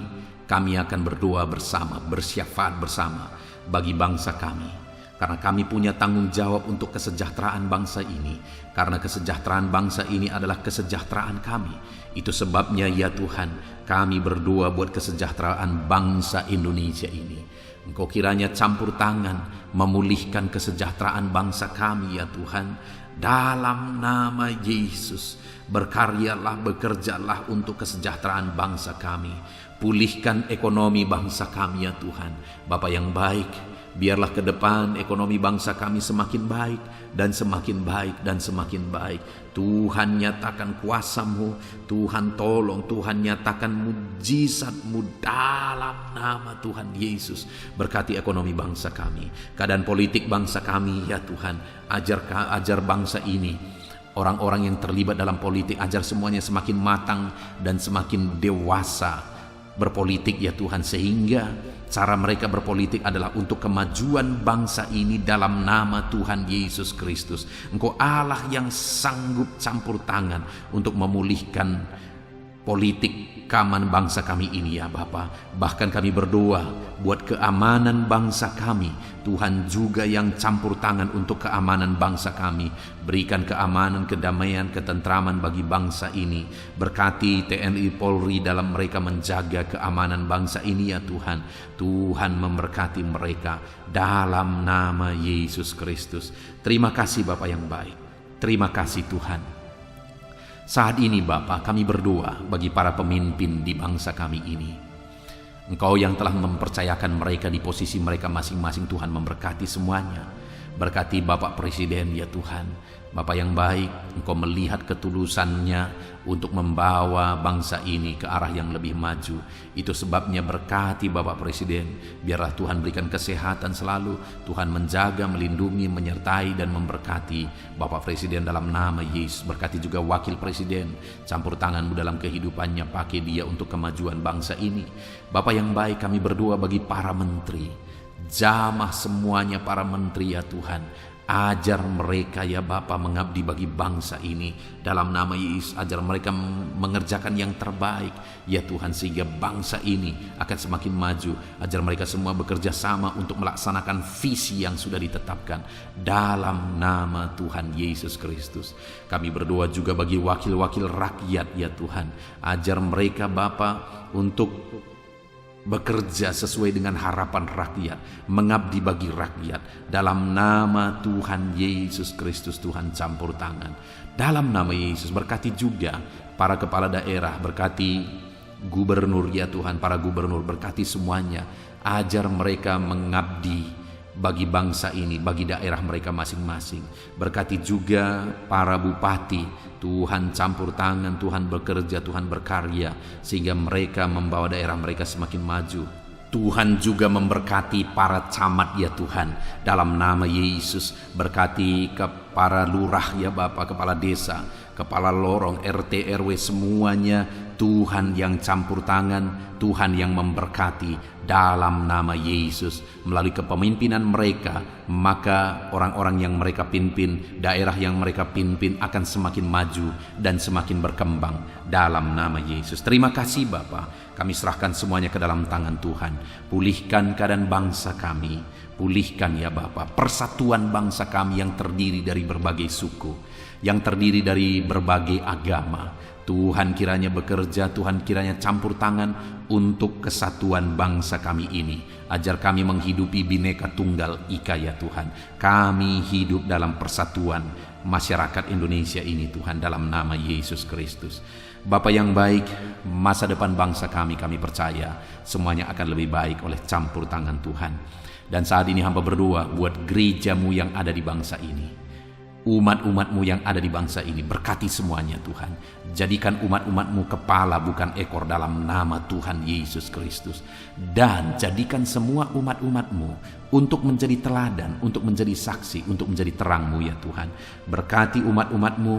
kami akan berdoa bersama, bersyafaat bersama bagi bangsa kami. Karena kami punya tanggung jawab untuk kesejahteraan bangsa ini. Karena kesejahteraan bangsa ini adalah kesejahteraan kami. Itu sebabnya ya Tuhan, kami berdoa buat kesejahteraan bangsa Indonesia ini. Engkau kiranya campur tangan memulihkan kesejahteraan bangsa kami ya Tuhan. Dalam nama Yesus, berkaryalah, bekerjalah untuk kesejahteraan bangsa kami. Pulihkan ekonomi bangsa kami ya Tuhan. Bapa yang baik, biarlah ke depan ekonomi bangsa kami semakin baik dan semakin baik dan semakin baik. Tuhan nyatakan kuasa-Mu, Tuhan tolong, Tuhan nyatakan mujizat-Mu dalam nama Tuhan Yesus. Berkati ekonomi bangsa kami, keadaan politik bangsa kami ya Tuhan. Ajar bangsa ini, orang-orang yang terlibat dalam politik, ajar semuanya semakin matang dan semakin dewasa berpolitik ya Tuhan, sehingga cara mereka berpolitik adalah untuk kemajuan bangsa ini dalam nama Tuhan Yesus Kristus. Engkau Allah yang sanggup campur tangan untuk memulihkan politik keamanan bangsa kami ini ya Bapa. Bahkan kami berdoa buat keamanan bangsa kami. Tuhan juga yang campur tangan untuk keamanan bangsa kami. Berikan keamanan, kedamaian, ketentraman bagi bangsa ini. Berkati TNI Polri dalam mereka menjaga keamanan bangsa ini ya Tuhan. Tuhan memberkati mereka dalam nama Yesus Kristus. Terima kasih Bapa yang baik. Terima kasih Tuhan. Saat ini Bapa, kami berdoa bagi para pemimpin di bangsa kami ini. Engkau yang telah mempercayakan mereka di posisi mereka masing-masing, Tuhan memberkati semuanya. Berkati Bapak Presiden ya Tuhan. Bapak yang baik, Engkau melihat ketulusannya untuk membawa bangsa ini ke arah yang lebih maju. Itu sebabnya berkati Bapak Presiden. Biarlah Tuhan berikan kesehatan selalu. Tuhan menjaga, melindungi, menyertai dan memberkati Bapak Presiden dalam nama Yesus. Berkati juga Wakil Presiden. Campur tangan-Mu dalam kehidupannya. Pakai dia untuk kemajuan bangsa ini. Bapak yang baik, kami berdoa bagi para menteri. Jamah semuanya para menteri ya Tuhan. Ajar mereka ya Bapa mengabdi bagi bangsa ini dalam nama Yesus. Ajar mereka mengerjakan yang terbaik ya Tuhan, sehingga bangsa ini akan semakin maju. Ajar mereka semua bekerja sama untuk melaksanakan visi yang sudah ditetapkan dalam nama Tuhan Yesus Kristus. Kami berdoa juga bagi wakil-wakil rakyat ya Tuhan. Ajar mereka Bapa untuk bekerja sesuai dengan harapan rakyat, mengabdi bagi rakyat dalam nama Tuhan Yesus Kristus. Tuhan campur tangan dalam nama Yesus. Berkati juga para kepala daerah, berkati gubernur ya Tuhan, para gubernur, berkati semuanya. Ajar mereka mengabdi bagi bangsa ini, bagi daerah mereka masing-masing. Berkati juga para bupati. Tuhan campur tangan, Tuhan bekerja, Tuhan berkarya, sehingga mereka membawa daerah mereka semakin maju. Tuhan juga memberkati para camat ya Tuhan dalam nama Yesus. Berkati ke para lurah ya Bapak, kepala desa, kepala lorong, RT, RW, semuanya Tuhan yang campur tangan, Tuhan yang memberkati dalam nama Yesus. Melalui kepemimpinan mereka, maka orang-orang yang mereka pimpin, daerah yang mereka pimpin akan semakin maju dan semakin berkembang dalam nama Yesus. Terima kasih Bapa. Kami serahkan semuanya ke dalam tangan Tuhan. Pulihkan keadaan bangsa kami. Pulihkan ya Bapa persatuan bangsa kami yang terdiri dari berbagai suku, yang terdiri dari berbagai agama. Tuhan kiranya bekerja, Tuhan kiranya campur tangan untuk kesatuan bangsa kami ini. Ajar kami menghidupi Bhinneka Tunggal Ika ya Tuhan. Kami hidup dalam persatuan masyarakat Indonesia ini Tuhan, dalam nama Yesus Kristus. Bapa yang baik, masa depan bangsa kami percaya semuanya akan lebih baik oleh campur tangan Tuhan. Dan saat ini hamba berdoa buat gerejamu yang ada di bangsa ini, umat-umatmu yang ada di bangsa ini, berkati semuanya Tuhan. Jadikan umat-umatmu kepala bukan ekor dalam nama Tuhan Yesus Kristus. Dan jadikan semua umat-umatmu untuk menjadi teladan, untuk menjadi saksi, untuk menjadi terangmu ya Tuhan. Berkati umat-umatmu,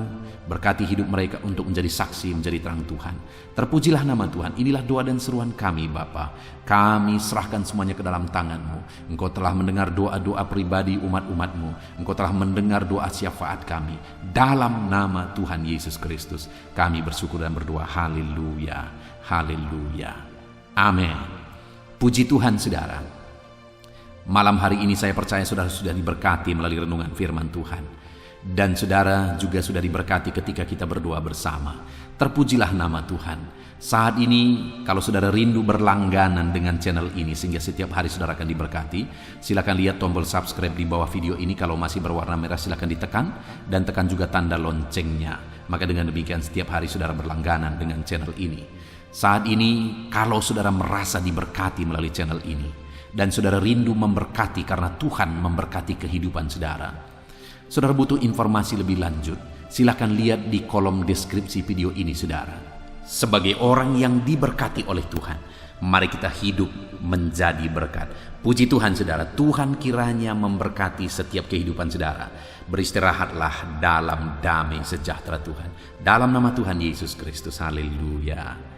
berkati hidup mereka untuk menjadi saksi, menjadi terang Tuhan. Terpujilah nama Tuhan. Inilah doa dan seruan kami Bapa. Kami serahkan semuanya ke dalam tangan-Mu. Engkau telah mendengar doa-doa pribadi umat-umatmu. Engkau telah mendengar doa syafaat kami. Dalam nama Tuhan Yesus Kristus kami bersyukur dan berdoa. Haleluya, haleluya, amin. Puji Tuhan saudara. Malam hari ini saya percaya saudara sudah diberkati melalui renungan firman Tuhan. Dan saudara juga sudah diberkati ketika kita berdoa bersama. Terpujilah nama Tuhan. Saat ini kalau saudara rindu berlangganan dengan channel ini sehingga setiap hari saudara akan diberkati, silakan lihat tombol subscribe di bawah video ini. Kalau masih berwarna merah silakan ditekan dan tekan juga tanda loncengnya. Maka dengan demikian setiap hari saudara berlangganan dengan channel ini. Saat ini kalau saudara merasa diberkati melalui channel ini dan saudara rindu memberkati karena Tuhan memberkati kehidupan saudara, saudara butuh informasi lebih lanjut, silakan lihat di kolom deskripsi video ini saudara. Sebagai orang yang diberkati oleh Tuhan, mari kita hidup menjadi berkat. Puji Tuhan saudara, Tuhan kiranya memberkati setiap kehidupan saudara. Beristirahatlah dalam damai sejahtera Tuhan. Dalam nama Tuhan Yesus Kristus, haleluya.